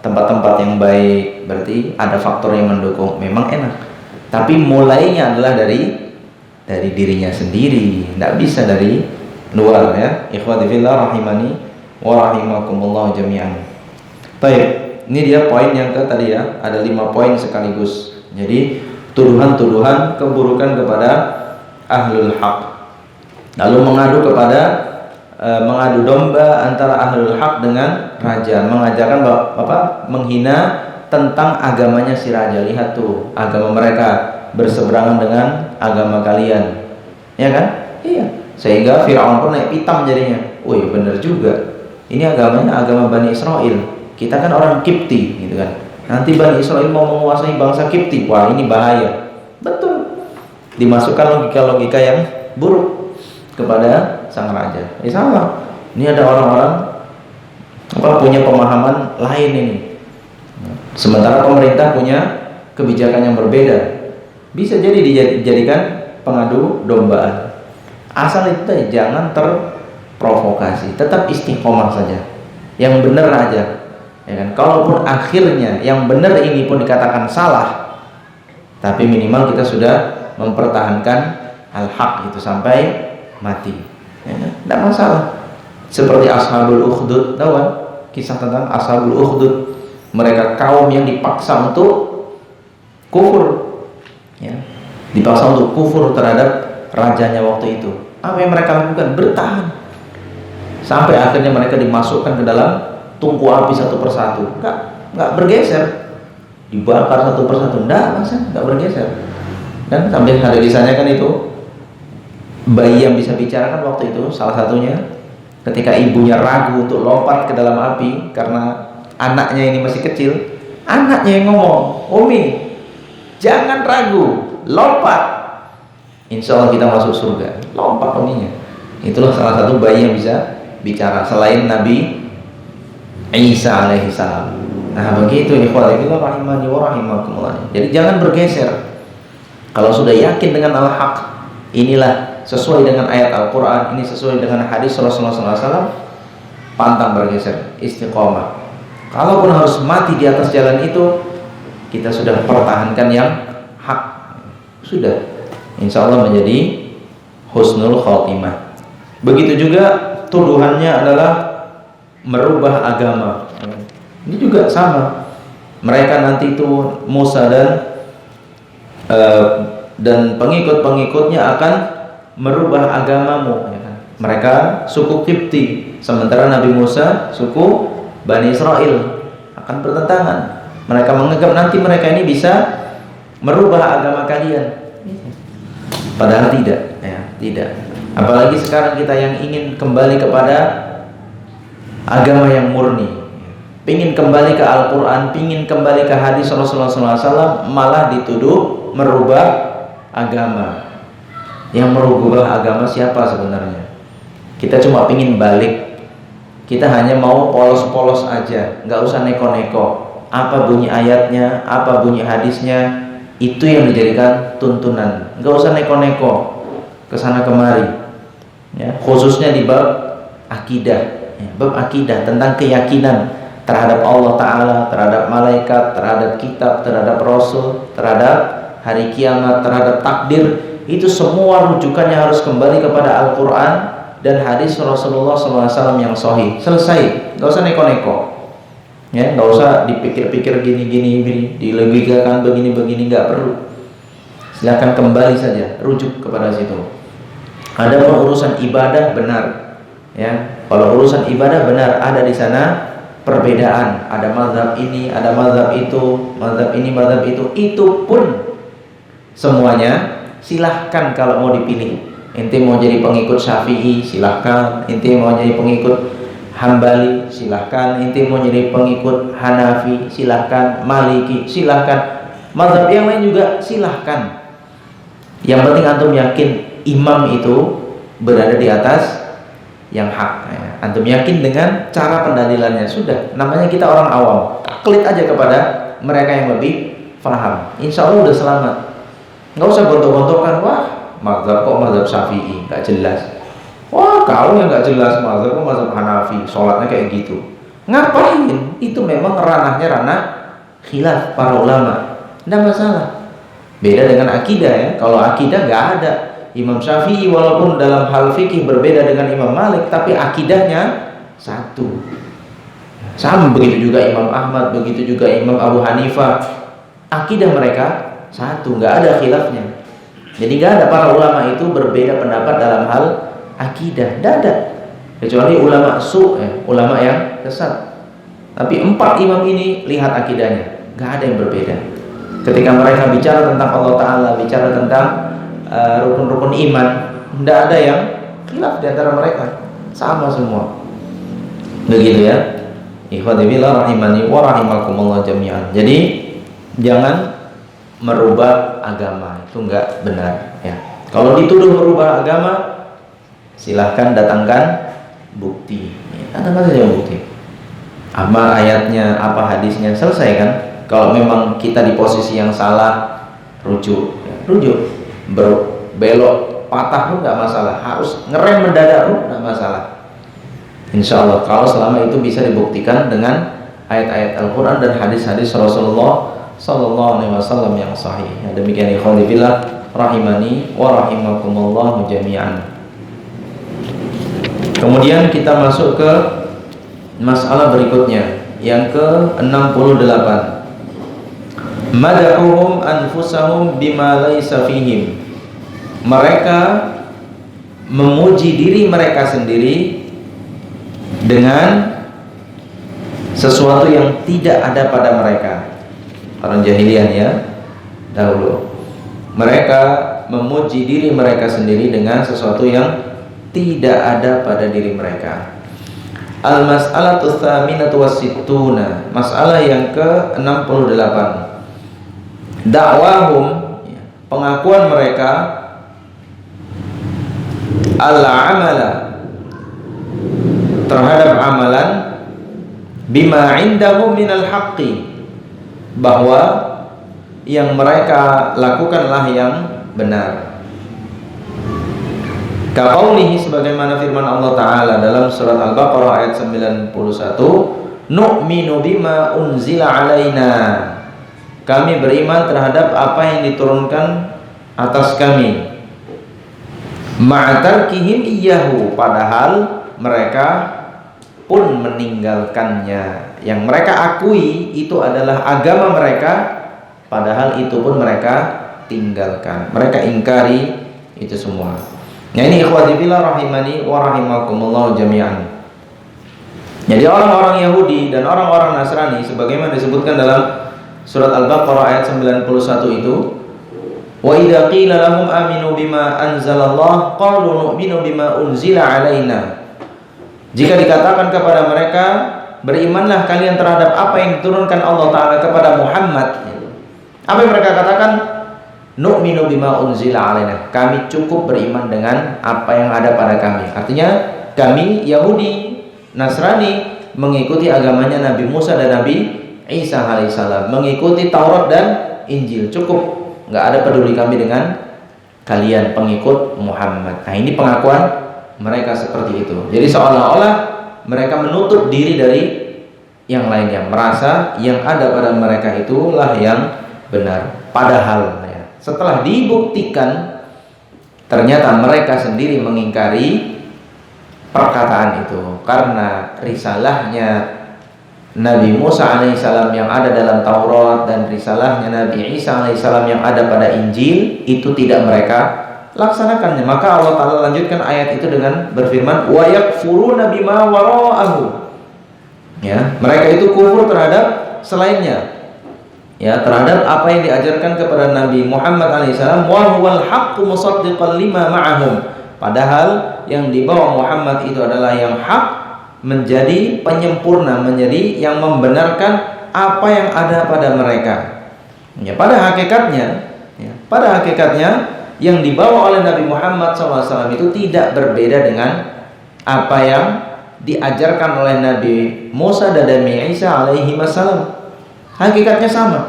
tempat-tempat yang baik, berarti ada faktor yang mendukung, memang enak. Tapi mulainya adalah dari dirinya sendiri, tidak bisa dari luar ya. Ikhwati fillah rahimani wa rahimakumullah jami'an. Baik, ini dia poin yang tadi ya, ada 5 poin sekaligus. Jadi tuduhan-tuduhan keburukan kepada ahlul haq. Lalu mengadu domba antara ahlul haq dengan raja, mengajarkan menghina tentang agamanya si raja. Lihat tuh, agama mereka berseberangan dengan agama kalian, ya kan? Iya. Sehingga Fir'aun pun naik pitam jadinya. Wih, bener juga. Ini agamanya agama Bani Israel. Kita kan orang Kipti, gitu kan. Nanti Bani Israel mau menguasai bangsa Kipti. Wah, ini bahaya. Betul. Dimasukkan logika-logika yang buruk kepada sang raja. Salah. Ini ada orang-orang punya pemahaman lain ini. Sementara pemerintah punya kebijakan yang berbeda. Bisa jadi dijadikan pengadu dombaan. Asal itu jangan terprovokasi, tetap istiqomah saja. Yang benar aja. Ya kan? Kalaupun akhirnya yang benar ini pun dikatakan salah, tapi minimal kita sudah mempertahankan al-haq itu sampai mati. Ya kan? Tidak masalah. Seperti Ashabul Ukhdud, tahu kan? Kisah tentang Ashabul Ukhdud. Mereka kaum yang dipaksa untuk kufur. Ya, dipaksa untuk kufur terhadap rajanya waktu itu. Apa yang mereka lakukan? Bertahan sampai akhirnya mereka dimasukkan ke dalam tungku api satu persatu. Nggak bergeser, dibakar satu persatu. Nggak bergeser. Dan sampai hari kisahnya kan itu bayi yang bisa bicara kan waktu itu salah satunya ketika ibunya ragu untuk lompat ke dalam api karena anaknya ini masih kecil. Anaknya yang ngomong, "Umi, jangan ragu, lompat. Insya Allah kita masuk surga." Lompat uminya. Itulah salah satu bayi yang bisa bicara selain Nabi Isa alaihissalam. Nah begitu ikhwati fillah rahimani wa rahimakumullah. Jadi jangan bergeser. Kalau sudah yakin dengan al-haq, inilah sesuai dengan ayat Al-Quran, ini sesuai dengan hadis Rasulullah SAW, pantang bergeser, istiqomah. Kalaupun harus mati di atas jalan itu, kita sudah pertahankan yang hak. Sudah, insya Allah menjadi husnul khotimah. Begitu juga tuduhannya adalah merubah agama. Ini juga sama. Mereka nanti itu Musa dan pengikut-pengikutnya akan merubah agamamu. Ya kan? Mereka suku Kipti, sementara Nabi Musa suku Bani Israel, akan bertentangan. Mereka menganggap nanti mereka ini bisa merubah agama kalian. Padahal tidak, ya, tidak. Apalagi sekarang kita yang ingin kembali kepada agama yang murni, pingin kembali ke Al-Quran, pingin kembali ke hadis Rasulullah SAW, malah dituduh merubah agama. Yang merubah agama siapa sebenarnya? Kita cuma pingin balik. Kita hanya mau polos-polos aja, nggak usah neko-neko. Apa bunyi ayatnya, apa bunyi hadisnya, itu yang dijadikan tuntunan. Nggak usah neko-neko kesana kemari. Ya, khususnya di bab akidah, ya, bab akidah tentang keyakinan terhadap Allah Ta'ala, terhadap malaikat, terhadap kitab, terhadap rasul, terhadap hari kiamat, terhadap takdir. Itu semua rujukannya harus kembali kepada Al-Quran dan hadis Rasulullah SAW yang sahih. Selesai, nggak usah neko-neko, ya, nggak usah dipikir-pikir gini-gini, dilogikakan begini-begini, nggak perlu. Silahkan kembali saja, rujuk kepada situ. Ada urusan ibadah benar, ya. Kalau urusan ibadah benar, ada di sana perbedaan. Ada mazhab ini, ada mazhab itu, mazhab ini, mazhab itu. Itu pun semuanya silahkan kalau mau dipilih. Ente mau jadi pengikut Syafi'i, silahkan. Ente mau jadi pengikut Hambali, silahkan. Ente mau jadi pengikut Hanafi, silahkan. Maliki, silahkan. Mazhab yang lain juga silahkan. Yang penting antum yakin imam itu berada di atas yang hak, ya. Antum yakin dengan cara pendalilannya, sudah. Namanya kita orang awam, taklid aja kepada mereka yang lebih paham. Insya Allah udah selamat. Nggak usah gontok-gontokan. Wah, mazhab kok mazhab Syafi'i, nggak jelas. Wah, kau yang nggak jelas mazhab kok mazhab Hanafi, sholatnya kayak gitu. Ngapain? Itu memang ranahnya ranah khilaf para ulama, tidak masalah. Beda dengan akidah ya. Kalau akidah nggak ada. Imam Syafi'i walaupun dalam hal fikih berbeda dengan Imam Malik, tapi akidahnya satu. Sama begitu juga Imam Ahmad, begitu juga Imam Abu Hanifah. Akidah mereka satu, nggak ada khilafnya. Jadi nggak ada para ulama itu berbeda pendapat dalam hal akidah, tidak ada. Kecuali ulama ulama yang sesat. Tapi 4 imam ini lihat akidahnya, nggak ada yang berbeda. Ketika mereka bicara tentang Allah Ta'ala, bicara tentang rukun-rukun iman, tidak ada yang khilaf di antara mereka, sama semua. Begitu ya. Ikhwati fillah rahimani wa rahimakumullah jami'an. Jadi jangan merubah agama, itu enggak benar ya. Kalau dituduh merubah agama, silahkan datangkan bukti. Datangkan saja bukti. Apa ayatnya, apa hadisnya, selesai kan? Kalau memang kita di posisi yang salah, rujuk, belok, patah pun nggak masalah. Harus ngerem mendadak pun nggak masalah. Insya Allah kalau selama itu bisa dibuktikan dengan ayat-ayat Al-Quran dan hadis-hadis Rasulullah Sallallahu Alaihi Wasallam yang sahih. Demikian ikhwani fillah rahimani wa rahimakumullah jami'an. Kemudian kita masuk ke masalah berikutnya yang ke-68. Madahuhum anfusahum bima laisa fihim. Mereka memuji diri mereka sendiri dengan sesuatu yang tidak ada pada mereka. Orang jahiliyah ya, dahulu mereka memuji diri mereka sendiri dengan sesuatu yang tidak ada pada diri mereka. Al-mas'alatu tsaminatu wassittuna, masalah yang ke-68. Dakwahum, pengakuan mereka, al-amala, terhadap amalan, bima indahum minal haqqi, bahwa yang mereka lakukanlah yang benar. Kaqaulihi, sebagaimana firman Allah Ta'ala dalam surat Al-Baqarah ayat 91, nu'minu bima unzila alaina, kami beriman terhadap apa yang diturunkan atas kami, ma'atarkihim iyyahu, padahal mereka pun meninggalkannya. Yang mereka akui itu adalah agama mereka, padahal itu pun mereka tinggalkan, mereka ingkari itu semua. Nah ini ikhwati fillah rahimani wa rahimakumullah jami'an. Jadi orang-orang Yahudi dan orang-orang Nasrani sebagaimana disebutkan dalam surat Al-Baqarah ayat 91 itu, wa idza qila lahum aminu bima anzalallah qalu nu'minu bima unzila alaina. Jika dikatakan kepada mereka, berimanlah kalian terhadap apa yang diturunkan Allah Ta'ala kepada Muhammad, apa yang mereka katakan? Nu'minu bima unzila alaina, kami cukup beriman dengan apa yang ada pada kami. Artinya kami Yahudi Nasrani mengikuti agamanya Nabi Musa dan Nabi Isa alaihissalam, mengikuti Taurat dan Injil, cukup, nggak ada peduli kami dengan kalian pengikut Muhammad. Nah ini pengakuan mereka seperti itu. Jadi seolah-olah mereka menutup diri dari yang lainnya, merasa yang ada pada mereka itulah yang benar. Padahal ya, setelah dibuktikan ternyata mereka sendiri mengingkari perkataan itu, karena risalahnya Nabi Musa alaihissalam yang ada dalam Taurat dan risalahnya Nabi Isa alaihissalam yang ada pada Injil itu tidak mereka laksanakannya. Maka Allah Ta'ala lanjutkan ayat itu dengan berfirman, wa yakfuruna bima wara'ahu, ya, mereka itu kufur terhadap selainnya, ya, terhadap apa yang diajarkan kepada Nabi Muhammad alaihissalam, wa huwal haqqu musaddiqan lima ma'ahum, padahal yang dibawa Muhammad itu adalah yang hak, menjadi penyempurna, menjadi yang membenarkan apa yang ada pada mereka. Ya, pada hakikatnya yang dibawa oleh Nabi Muhammad SAW itu tidak berbeda dengan apa yang diajarkan oleh Nabi Musa dan Nabi Isa alaihi wassalam. Hakikatnya sama.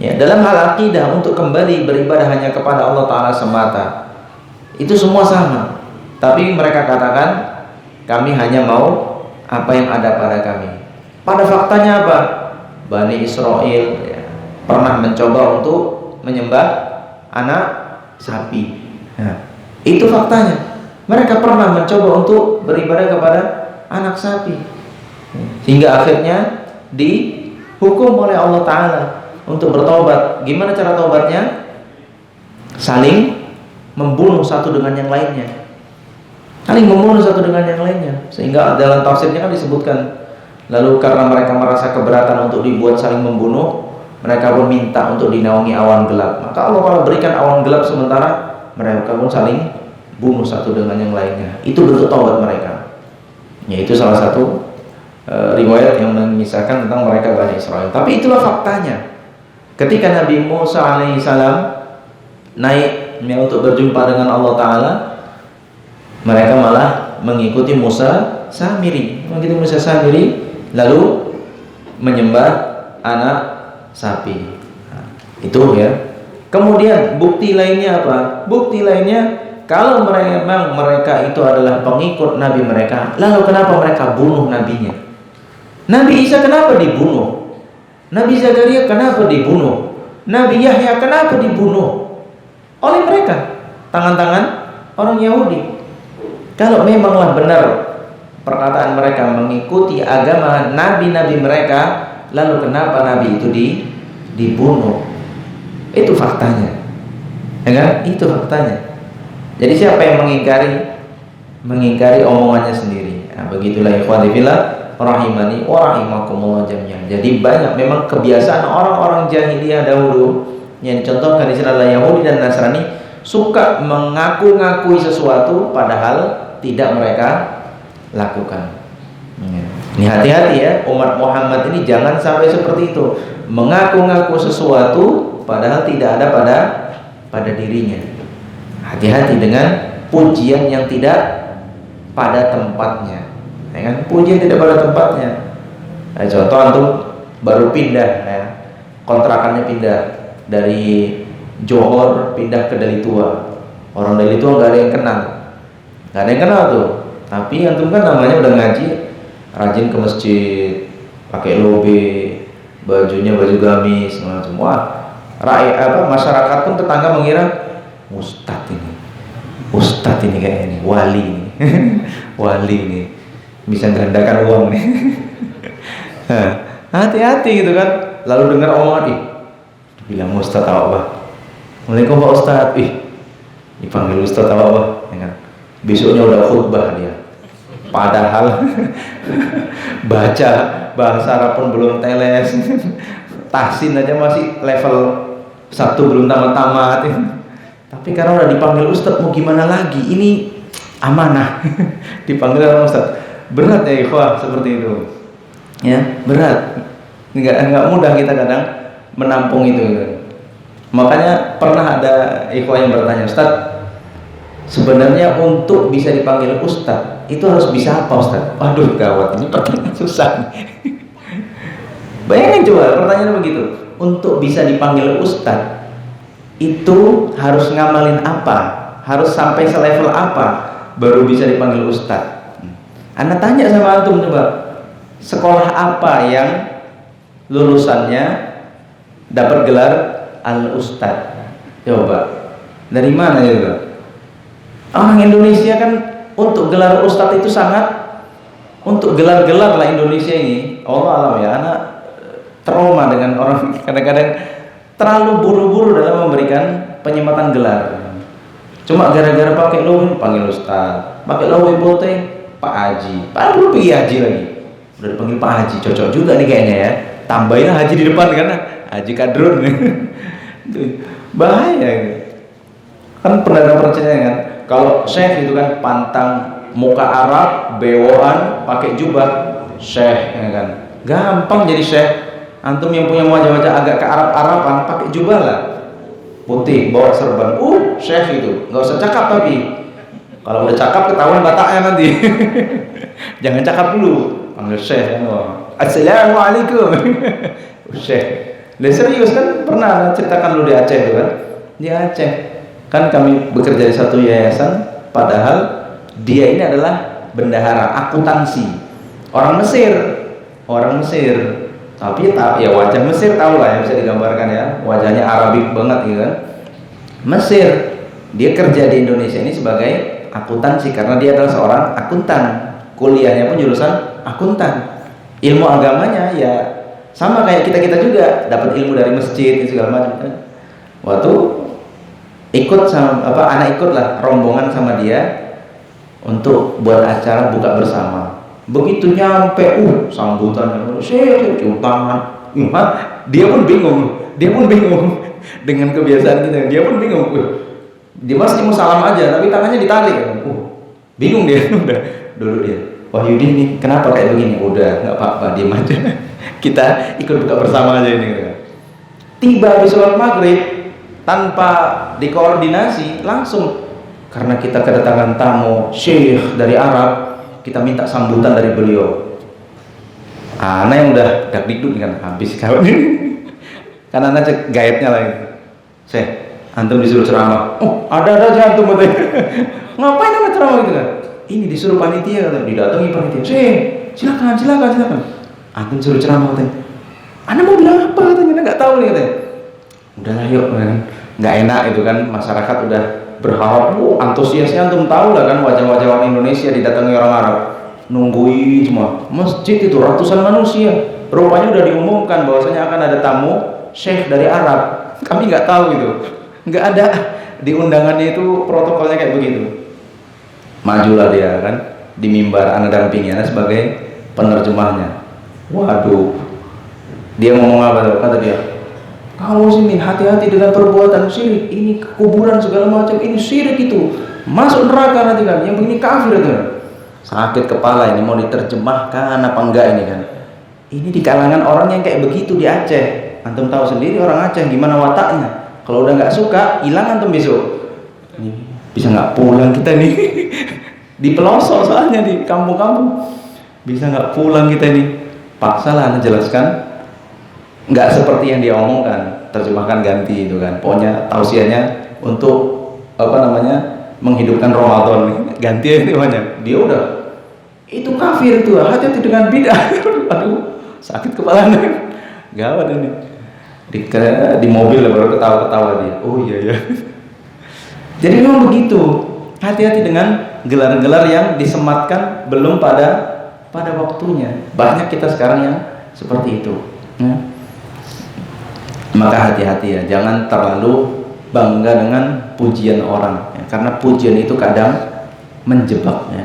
Ya, dalam hal akidah untuk kembali beribadah hanya kepada Allah Ta'ala semata, itu semua sama. Tapi mereka katakan kami hanya mau apa yang ada pada kami. Pada faktanya apa? Bani Israel ya, pernah mencoba untuk menyembah anak sapi. Nah, itu faktanya. Mereka pernah mencoba untuk beribadah kepada anak sapi, hingga akhirnya dihukum oleh Allah Ta'ala untuk bertobat. Gimana cara tobatnya? Saling membunuh satu dengan yang lainnya. Saling membunuh satu dengan yang lainnya. Sehingga dalam tafsirnya kan disebutkan, lalu karena mereka merasa keberatan untuk dibuat saling membunuh, mereka pun minta untuk dinaungi awan gelap. Maka Allah Ta'ala berikan awan gelap, sementara mereka pun saling bunuh satu dengan yang lainnya. Itu bentuk taubat mereka. Yaitu salah satu riwayat yang mengisahkan tentang mereka Bani Israel. Tapi itulah faktanya. Ketika Nabi Musa alaihissalam naik untuk berjumpa dengan Allah Ta'ala, mereka malah mengikuti Musa Samiri, lalu menyembah anak sapi. Nah, itu ya. Kemudian bukti lainnya apa? Bukti lainnya, kalau memang mereka itu adalah pengikut Nabi mereka, lalu kenapa mereka bunuh nabinya? Nabi Isa kenapa dibunuh? Nabi Zakaria kenapa dibunuh? Nabi Yahya kenapa dibunuh? Oleh mereka, tangan-tangan orang Yahudi. Kalau memanglah benar perkataan mereka mengikuti agama nabi-nabi mereka, lalu kenapa nabi itu dibunuh? Itu faktanya, ya kan? Itu faktanya. Jadi siapa yang mengingkari omongannya sendiri? Nah, begitulah ikhwani fillah rahimani wa rahimakumullah jami'an. Jadi banyak memang kebiasaan orang-orang jahiliyah dahulu yang dicontohkan di sini adalah Yahudi dan Nasrani, suka mengaku-ngakui sesuatu padahal tidak mereka lakukan. Ini hati-hati ya, umat Muhammad ini jangan sampai seperti itu, mengaku-ngaku sesuatu padahal tidak ada pada dirinya. Hati-hati dengan pujian yang tidak pada tempatnya, ya kan? Pujian tidak pada tempatnya. Nah, contoh antum baru pindah, ya, kontrakannya pindah dari Johor pindah ke Dalitua. Orang Dalitua nggak ada yang kenal. Gak ada yang kenal tuh, tapi antum kan namanya udah ngaji, rajin ke masjid, pakai lobe, bajunya baju gamis, semua. Masyarakat pun tetangga mengira Ustadz ini kayak ini, wali ini, wali ini, bisa menggandakan uang nih. Hati-hati gitu kan. Lalu dengar omongan, bilang Ustadz apa? Waalaikumsalam Pak Ustadz, dipanggil Ustadz apa? Ya kan? Besoknya udah khutbah dia, padahal baca bahasa Arab pun belum teles, tahsin aja masih level 1 belum tamat-tamat. Tapi karena udah dipanggil Ustadz, mau gimana lagi? Ini amanah. Dipanggil sama Ustadz, berat ya ikhwah seperti itu. Ya berat, nggak mudah kita kadang menampung itu. Makanya pernah ada ikhwah yang bertanya, Ustadz, sebenarnya untuk bisa dipanggil Ustadz itu harus bisa apa Ustadz? Waduh gawat, ini pertanyaan susah. Bayangin coba pertanyaannya begitu. Untuk bisa dipanggil Ustadz itu harus ngamalin apa? Harus sampai selevel apa baru bisa dipanggil Ustadz? Anda tanya sama antum coba, sekolah apa yang lulusannya dapat gelar Al-Ustadz? Coba dari mana juga? Orang Indonesia kan untuk gelar Ustadz itu sangat, untuk gelar-gelar lah Indonesia ini, Allah alam ya, anak trauma dengan orang kadang-kadang terlalu buru-buru dalam memberikan penyematan gelar. Cuma gara-gara pakai logo panggil Ustadz, pakai logo bote Pak Haji, padahal belum pergi haji lagi, udah dipanggil Pak Haji, cocok juga nih kayaknya ya, tambahin haji di depan kan, Haji Kadrun. Bahaya kan, pernah percaya kan? Kalau syekh itu kan pantang, muka Arab, bewoan, pakai jubah, syekh, ya kan? Gampang jadi syekh. Antum yang punya wajah-wajah agak ke Arab-Araban, pakai jubah lah, putih, bawa serban, syekh itu, nggak usah cakap tapi. Kalau udah cakap ketahuan bataknya nanti. Jangan cakap dulu, panggil syekh kan? Assalamualaikum. Syekh. Lah serius kan, pernah ceritakan lu di Aceh itu kan? Di Aceh. Kan kami bekerja di satu yayasan, padahal dia ini adalah bendahara akuntansi, orang Mesir, orang Mesir. Tapi ya wajah Mesir tahu lah ya, bisa digambarkan ya, wajahnya Arabik banget gitu kan. Mesir, dia kerja di Indonesia ini sebagai akuntansi karena dia adalah seorang akuntan, kuliahnya pun jurusan akuntan. Ilmu agamanya ya sama kayak kita juga, dapat ilmu dari masjid segala macam kan. Waktu ikut sama anak ikut lah rombongan sama dia untuk buat acara buka bersama. Begitu nyampe, sambutannya, cium tangan. Dia pun bingung dengan kebiasaan kita. Dia pun bingung. Dia masih mau salam aja, tapi tangannya ditarik. Bingung dia, udah dulu dia. Wahyudi nih, kenapa kayak begini? Udah, nggak apa-apa, diam aja. Kita ikut buka bersama aja ini. Tiba di sholat maghrib tanpa dikoordinasi langsung, karena kita kedatangan tamu syekh dari Arab, kita minta sambutan dari beliau. Ana yang udah dakdikduk kan habis kawan ini. Kan Ana cek gaibnya lagi. Antum disuruh ceramah. Ada aja antum katanya. Ngapain Ana ceramah gitu kan? Ini disuruh panitia katanya, didatangi panitia. Silakan. Antum suruh ceramah katanya. Ana mau bilang apa katanya? Enggak tahu nih katanya. Udahlah yuk kan. Enggak enak itu kan, masyarakat udah berharap, antusiasnya antum tahu lah kan, wajah-wajah orang Indonesia didatangi orang Arab, nungguin semua masjid itu ratusan manusia. Rupanya udah diumumkan bahwasanya akan ada tamu syekh dari Arab. Kami nggak tahu gitu, nggak ada di undangannya itu protokolnya kayak begitu. Majulah dia kan di mimbar, ana dampingi, ana sebagai penerjemahnya. Waduh, dia ngomong apa tuh? Kata dia, kamu sini hati-hati dengan perbuatan syirik, ini kuburan segala macam, ini syirik itu, masuk neraka nanti kan, yang begini kafir itu. Sakit kepala ini, mau diterjemahkan apa enggak ini kan. Ini di kalangan orang yang kayak begitu di Aceh. Antum tahu sendiri orang Aceh gimana wataknya. Kalau udah nggak suka, hilang antum besok. Ini bisa nggak pulang kita nih. Di pelosok soalnya di kampung-kampung. Bisa nggak pulang kita nih. Paksalah anda jelaskan. Nggak seperti yang dia omongkan, terjemahkan ganti itu kan. Pokoknya tausiahnya untuk menghidupkan Ramadan, ganti aja namanya. Dia udah itu kafir tuh, hati-hati dengan bid'ah. Aduh, sakit kepala nih. Gawat ini. Di mobil baru ketawa-ketawa dia. Oh iya. Jadi memang begitu. Hati-hati dengan gelar-gelar yang disematkan belum pada waktunya. Banyak kita sekarang yang seperti itu. Maka hati-hati ya, jangan terlalu bangga dengan pujian orang ya, karena pujian itu kadang menjebak ya,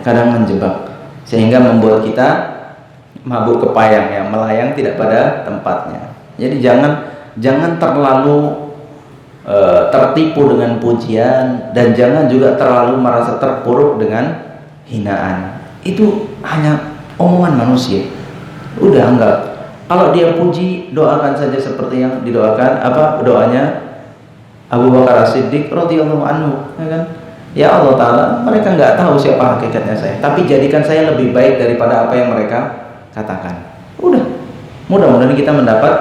sehingga membuat kita mabuk kepayang ya, melayang tidak pada tempatnya. Jadi jangan terlalu tertipu dengan pujian, dan jangan juga terlalu merasa terpuruk dengan hinaan. Itu hanya omongan manusia. Udah anggap, kalau dia puji, doakan saja seperti yang didoakan doanya Abu Bakar As-Siddiq radhiyallahu anhu, ya kan? Ya Allah Ta'ala, mereka nggak tahu siapa hakikatnya saya, tapi jadikan saya lebih baik daripada apa yang mereka katakan. Udah, mudah-mudahan kita mendapat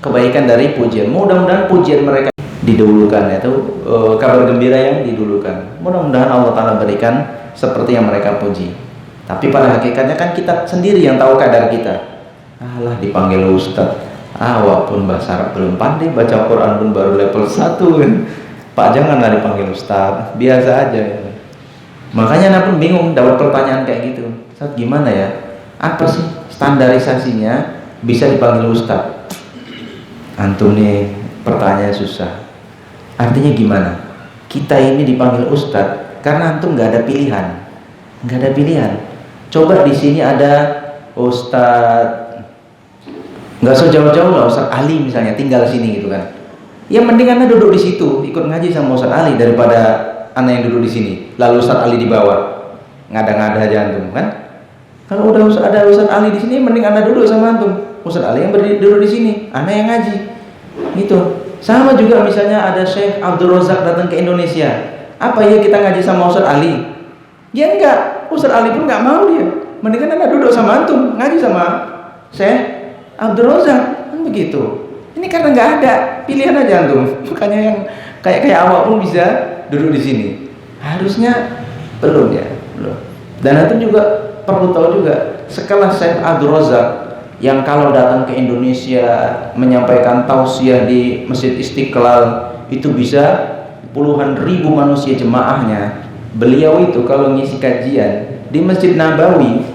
kebaikan dari pujian. Mudah-mudahan pujian mereka didahulukan, yaitu kabar gembira yang didulukan. Mudah-mudahan Allah Ta'ala berikan seperti yang mereka puji. Tapi pada hakikatnya kan kita sendiri yang tahu kadar kita. Alah, dipanggil Ustadz, walaupun bahasa Arab belum pandai, baca Quran pun baru level 1 kan. Pak, janganlah dipanggil Ustadz, biasa aja ya. Makanya Anda pun bingung dapat pertanyaan kayak gitu. Ustadz gimana ya, apa sih standarisasinya bisa dipanggil Ustadz? Antum nih pertanyaan susah. Artinya gimana? Kita ini dipanggil Ustadz karena antum nggak ada pilihan. Coba di sini ada Ustadz, nggak usah jauh-jauh lah, Ustadz Ali misalnya tinggal sini gitu kan. Yang mending anda duduk di situ ikut ngaji sama Ustadz Ali daripada anda yang duduk di sini lalu Ustadz Ali di bawah ngada-ngada aja antum kan. Kalau udah ada Ustadz Ali di sini, mending anda duduk sama antum, Ustadz Ali yang duduk di sini, anda yang ngaji gitu. Sama juga misalnya ada Syekh Abdul Razak datang ke Indonesia, apa ya kita ngaji sama Ustadz Ali? Ya enggak, Ustadz Ali pun nggak mau dia. Mendingan anda duduk sama antum ngaji sama Syekh Abdul Razak kan begitu. Ini karena nggak ada pilihan aja antum. Makanya yang kayak awak pun bisa duduk di sini. Harusnya belum ya, belum. Dan antum juga perlu tahu juga, sekelas Syekh Abdul Razak yang kalau datang ke Indonesia menyampaikan tausiah di Masjid Istiqlal itu bisa puluhan ribu manusia jemaahnya. Beliau itu kalau ngisi kajian di Masjid Nabawi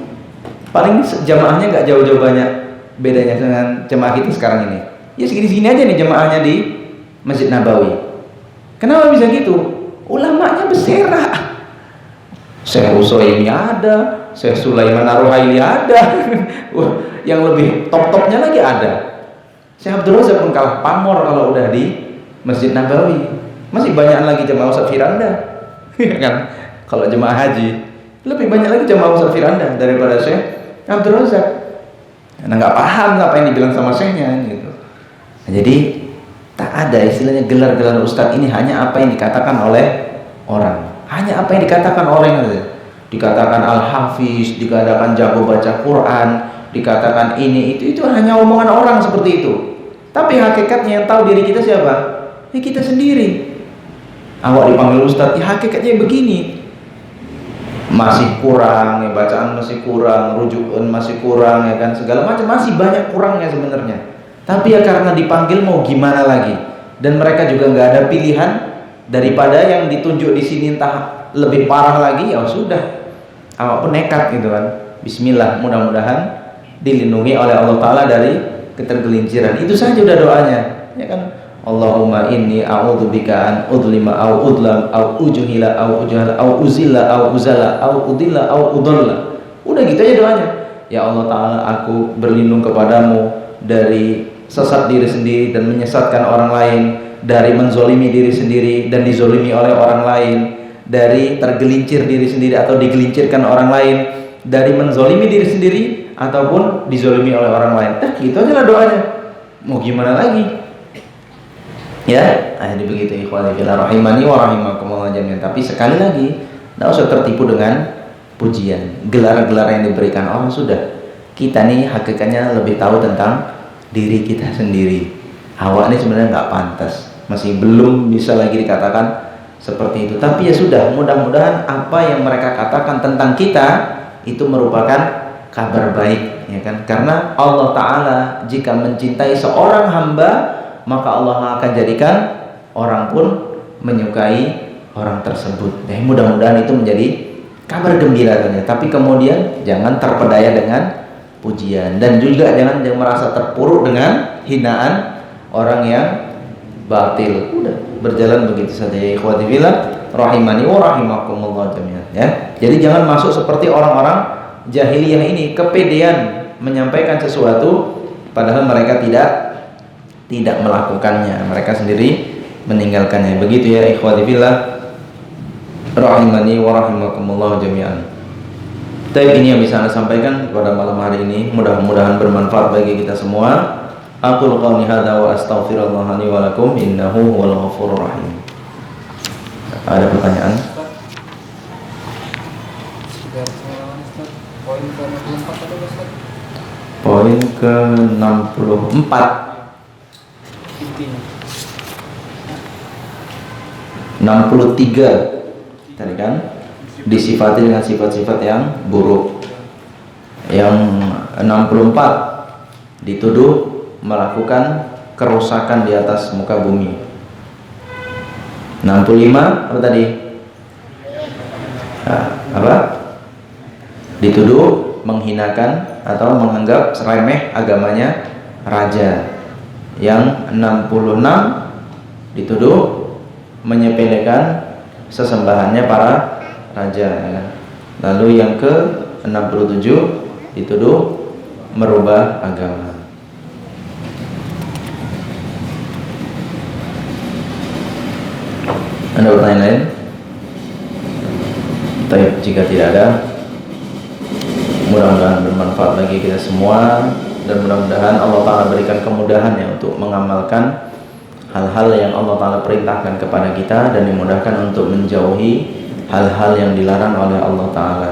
paling jemaahnya nggak jauh-jauh banyak bedanya dengan jemaah kita sekarang ini. Ya segini-segini aja nih jemaahnya di Masjid Nabawi. Kenapa bisa gitu? Ulamanya berserak. Syekh Utsaimin ada, Syekh Sulaiman Ar-Ruhaili ada. Yang lebih top-topnya lagi ada. Syekh Abdul Razak pun kalah pamor kalau udah di Masjid Nabawi. Masih banyak lagi jemaah Ustaz Firanda. Kan? Kalau jemaah haji lebih banyak lagi jemaah Ustaz Firanda daripada Syekh Abdul Razak. Karena nggak paham apa yang dibilang sama syekhnya gitu. Nah, jadi tak ada istilahnya gelar-gelar ustadz ini, hanya apa yang dikatakan oleh orang, hanya apa yang dikatakan orang saja. Dikatakan al-hafiz, dikatakan jago baca Quran, dikatakan ini itu hanya omongan orang seperti itu. Tapi hakikatnya yang tahu diri kita siapa? Ya kita sendiri. Awak dipanggil ustadz, ya hakikatnya begini. Masih kurang, ya bacaan masih kurang, rujukan masih kurang, ya kan, segala macam masih banyak kurangnya sebenarnya. Tapi ya karena dipanggil mau gimana lagi, dan mereka juga nggak ada pilihan daripada yang ditunjuk di sini entah lebih parah lagi, ya sudah, awak pun nekat gitu kan. Bismillah, mudah-mudahan dilindungi oleh Allah Taala dari ketergelinciran. Itu saja udah doanya, ya kan. Allahumma inni a'udzubika an udlima au udlam au ujuhila au ujhala au uzilla au uzala au udilla au udalla. Udah gitu aja doanya. Ya Allah Ta'ala, aku berlindung kepadamu dari sesat diri sendiri dan menyesatkan orang lain, dari menzolimi diri sendiri dan dizolimi oleh orang lain, dari tergelincir diri sendiri atau digelincirkan orang lain, dari menzolimi diri sendiri ataupun dizolimi oleh orang lain. Gitu aja lah doanya. Mau gimana lagi? Ya, jadi begitu ikhwani fillah rahimani wa rahimakumullah jami'an. Tapi sekali lagi, tidak usah tertipu dengan pujian, gelar-gelar yang diberikan orang. Sudah, kita nih hakikatnya lebih tahu tentang diri kita sendiri. Awak ini sebenarnya nggak pantas, masih belum bisa lagi dikatakan seperti itu. Tapi ya sudah, mudah-mudahan apa yang mereka katakan tentang kita itu merupakan kabar baik, ya kan? Karena Allah Ta'ala jika mencintai seorang hamba, maka Allah akan jadikan orang pun menyukai orang tersebut. Mudah-mudahan itu menjadi kabar gembira saja. Tapi kemudian jangan terpedaya dengan pujian, dan juga jangan merasa terpuruk dengan hinaan orang yang batil. Udah berjalan begitu saja ya ikhwati fillah rahimani wa rahimakumullah jami'an, ya. Jadi jangan masuk seperti orang-orang jahiliyah ini, kepedean menyampaikan sesuatu padahal mereka tidak melakukannya, mereka sendiri meninggalkannya. Begitu ya ikhwati fillah rahimani wa rahimakumullah jami'an. Tapi ini yang bisa Anda sampaikan pada malam hari ini, mudah-mudahan bermanfaat bagi kita semua. Aqulu qawli hadza wa astaghfirullah li wa lakum innahu huwal ghafurur rahim. Ada pertanyaan? Poin ke-64 63 tadi kan disifati dengan sifat-sifat yang buruk. Yang 64 dituduh melakukan kerusakan di atas muka bumi. 65 apa tadi? Apa? Dituduh menghinakan atau menganggap remeh agamanya raja. Yang 66 dituduh menyepelekan sesembahannya para raja, ya. Lalu yang ke-67 dituduh merubah agama. Ada pertanyaan lain? Baik, jika tidak ada, mudah-mudahan bermanfaat bagi kita semua, dan mudah-mudahan Allah Ta'ala berikan kemudahan ya untuk mengamalkan hal-hal yang Allah Ta'ala perintahkan kepada kita, dan dimudahkan untuk menjauhi hal-hal yang dilarang oleh Allah Ta'ala.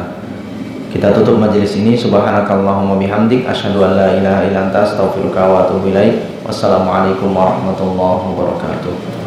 Kita tutup majelis ini. Subhanakallahumma bihamdik asyhadu an la ilaha illa anta astaghfiruka wa atubu ilaik. Wassalamualaikum warahmatullahi wabarakatuh.